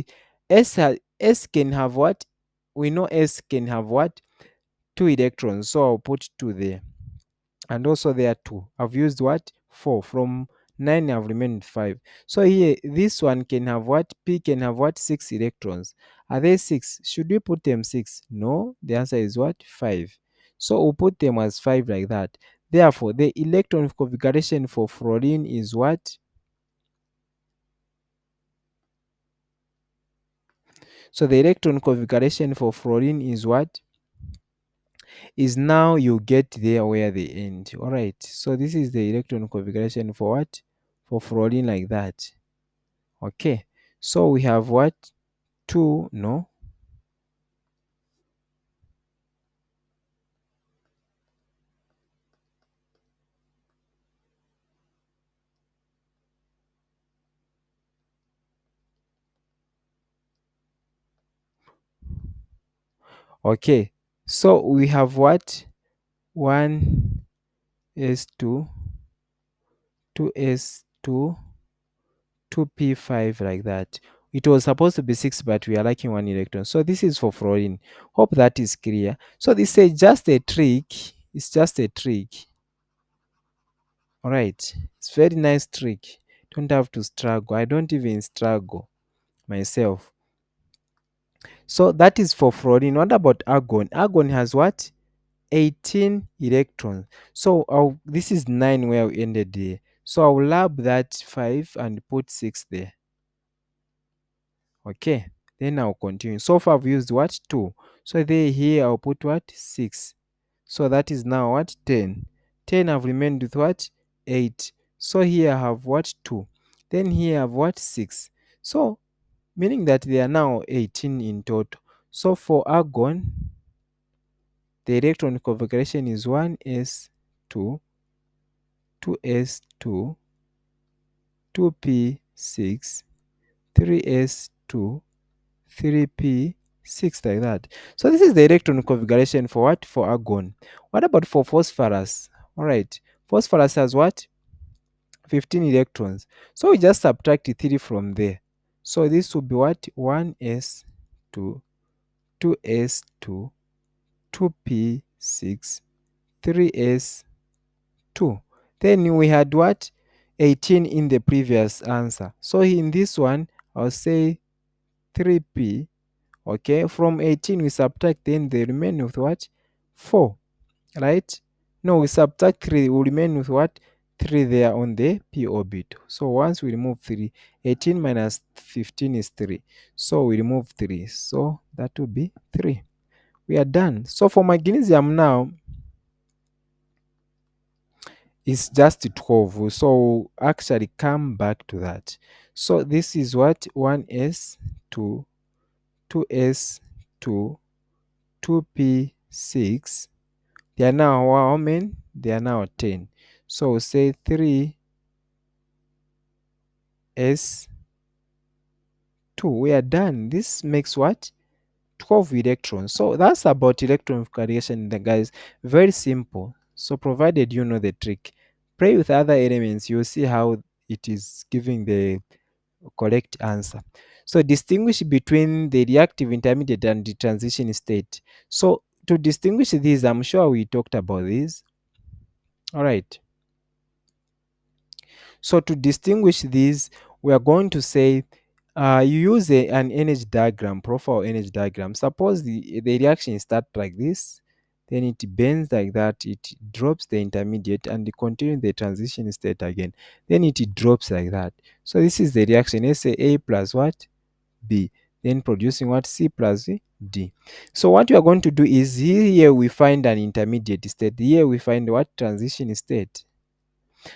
S can have what? We know S can have what? 2 electrons. So I'll put 2 there. And also there are 2. I've used what? 4. From 9 I've remained 5. So here this one can have what? P can have what? 6 electrons. Are they 6? Should we put them 6? No. The answer is what? 5. So we'll put them as 5 like that. Therefore, the electron configuration for fluorine is what? So the electron configuration for fluorine is what? Is now you get there where they end. All right. So this is the electron configuration for what? For fluorine like that. Okay. So we have what? Two, no? Okay. So we have what? 1s2, 2s2, 2p5 like that. It was supposed to be 6, but we are lacking 1 electron. So this is for fluorine. Hope that is clear. So this is just a trick. It's just a trick. All right. It's very nice trick. Don't have to struggle. I don't even struggle myself. So that is for fluorine. What about argon? Argon has what? 18 electrons. So this is 9 where we ended there. So I'll lab that 5 and put 6 there. Okay. Then I'll continue. So far I've used what? 2. So there here I'll put what? 6. So that is now what? 10. 10 have remained with what? 8. So here I have what? 2. Then here I have what? 6. So meaning that they are now 18 in total. So for argon, the electron configuration is 1s2, 2s2, 2p6, 3s2, 3p6 like that. So this is the electron configuration for what? For argon. What about for phosphorus? All right. Phosphorus has what? 15 electrons. So we just subtract 3 from there. So this will be what? 1s2, 2s2, 2p6, 3s2. Then we had what? 18 in the previous answer. So in this one, I'll say 3p. Okay, from 18 we subtract, then they remain with what? 4, right? No, we subtract 3, we remain with what? 3 there on the p orbit. So once we remove 3, 18 minus 15 is 3. So we remove 3. So that will be 3. We are done. So for magnesium now, it's just 12. So actually come back to that. So this is what? 1s2, 2s2, 2p6. They are now how many? They are now 10. So say 3s2. We are done. This makes what? 12 electrons. So that's about electron configuration, the guys. Very simple. So provided you know the trick, play with other elements, you'll see how it is giving the correct answer. So distinguish between the reactive intermediate and the transition state. So to distinguish these, I'm sure we talked about this. All right. So to distinguish these, we are going to say you use an energy diagram, profile energy diagram. Suppose the reaction starts like this, then it bends like that, it drops the intermediate and continues the transition state again. Then it drops like that. So this is the reaction. Let's say A plus what? B. Then producing what? C plus D. So what we are going to do is here we find an intermediate state. Here we find what? Transition state.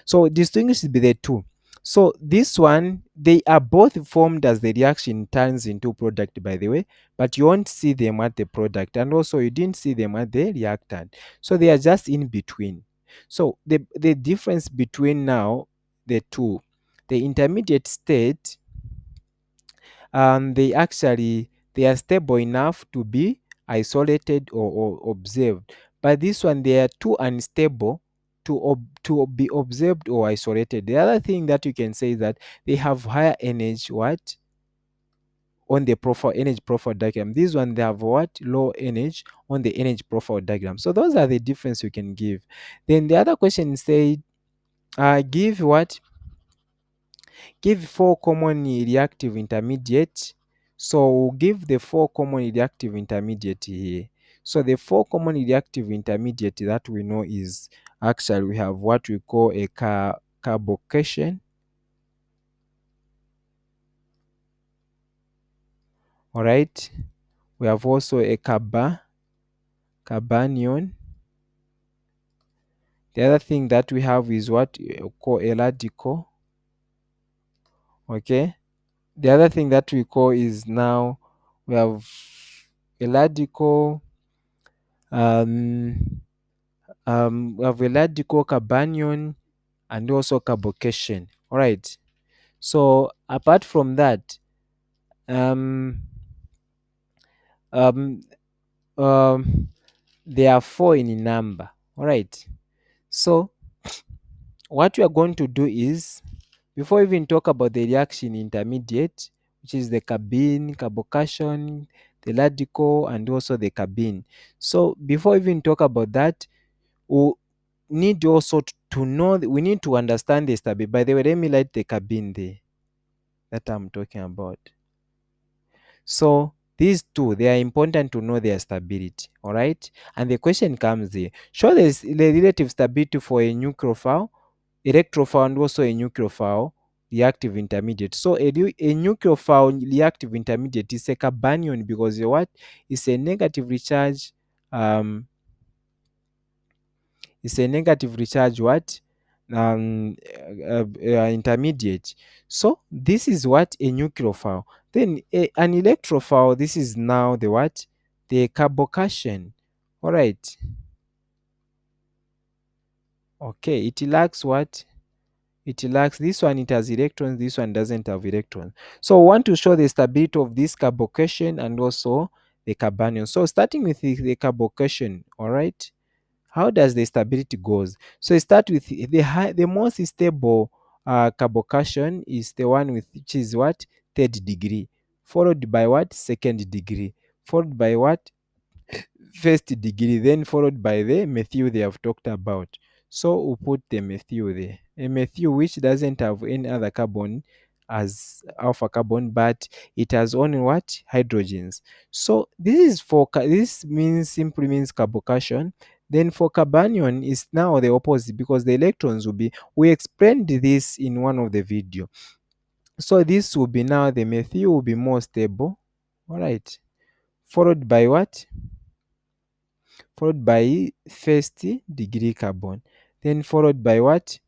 So distinguish be the two. So this one, they are both formed as the reaction turns into product, by the way, but you won't see them at the product, and also you didn't see them at the reactant. So they are just in between. So the difference between now the two, the intermediate state, they are stable enough to be isolated or observed, but this one they are too unstable to be observed or isolated. The other thing that you can say is that they have higher energy what on the profile energy profile diagram. This one they have what? Low energy on the energy profile diagram. So those are the difference you can give. Then the other question said give what? Give 4 common reactive intermediate. So we'll give the 4 common reactive intermediate here. So the 4 common reactive intermediate that we know is actually we have what we call a carbocation. All right. We have also a carbanion. The other thing that we have is what you call a radical. Okay. The other thing that we call is now we have a radical um we have a radical carbanion and also carbocation. All right. So apart from that, um um um there are four in number. All right. So what we are going to do is, before we even talk about the reaction intermediate, which is the carbene, carbocation, the radical, and also the carbene. So before we even talk about that, we need also to know, we need to understand the stability. By the way, let me light the carbene there that I'm talking about. So these two, they are important to know their stability. All right. And the question comes here: show the relative stability for a nucleophile, electrophile, and also a nucleophile reactive intermediate. So a nucleophile reactive intermediate is a carbanion because what? It's a negatively charged um it's a negatively charged what? Intermediate. So this is what a nucleophile. Then an electrophile, this is now the what? The carbocation. All right. Okay, it lacks what? It lacks this one, it has electrons, this one doesn't have electrons. So we want to show the stability of this carbocation and also the carbanion. So starting with the carbocation, all right, how does the stability goes? So you start with the most stable carbocation is the one with which is what? Third degree, followed by what? Second degree, followed by what? First degree, then followed by the methyl they have talked about. So we put the methyl there. A methyl which doesn't have any other carbon as alpha carbon, but it has only what? Hydrogens. So this is for this means simply means carbocation. Then for carbanion is now the opposite because the electrons will be, we explained this in one of the video. So this will be now the methyl will be more stable. All right. Followed by what? Followed by first degree carbon, then followed by what?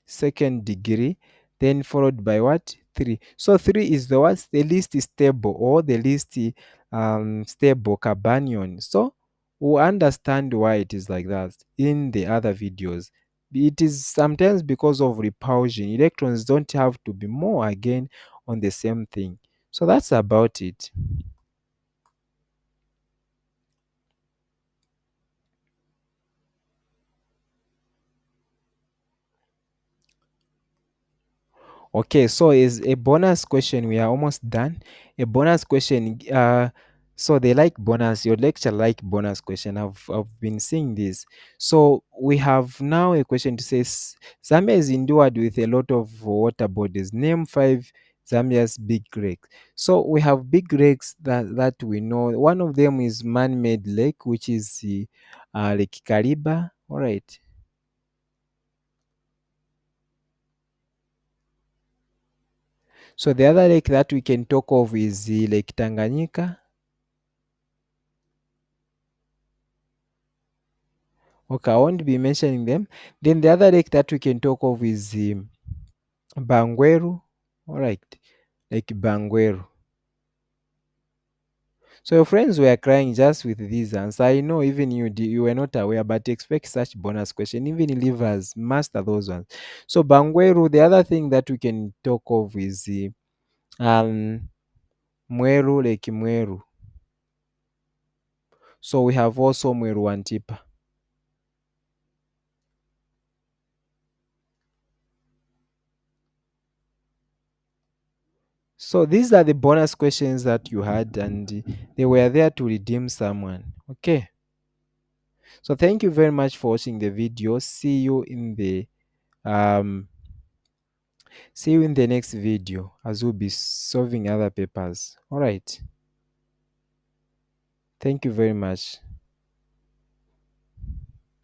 Second degree, then followed by what? 3. So 3 is the what? The least stable or the least stable carbanion. So we understand why it is like that in the other videos. It is sometimes because of repulsion. Electrons don't have to be more again on the same thing. So that's about it. Okay, so is a bonus question. We are almost done. A bonus question. So they like bonus. Your lecture like bonus question. I've been seeing this. So we have now a question to say Zambia is endured with a lot of water bodies. Name 5 Zambia's big lakes. So we have big lakes that we know. One of them is man-made lake, which is Lake Kariba. All right. So the other lake that we can talk of is Lake Tanganyika. Okay, I won't be mentioning them. Then the other lake that we can talk of is Bangweru. All right, Lake Bangweru. So your friends were crying just with these answers. I know even you were not aware, but expect such bonus question. Even livers master those ones. So Bangweru. The other thing that we can talk of is Mweru, Lake Mweru. So we have also Mweru Wantipa. So these are the bonus questions that you had, and they were there to redeem someone. Okay. So thank you very much for watching the video. Um see you in the next video as we'll be solving other papers. All right. Thank you very much.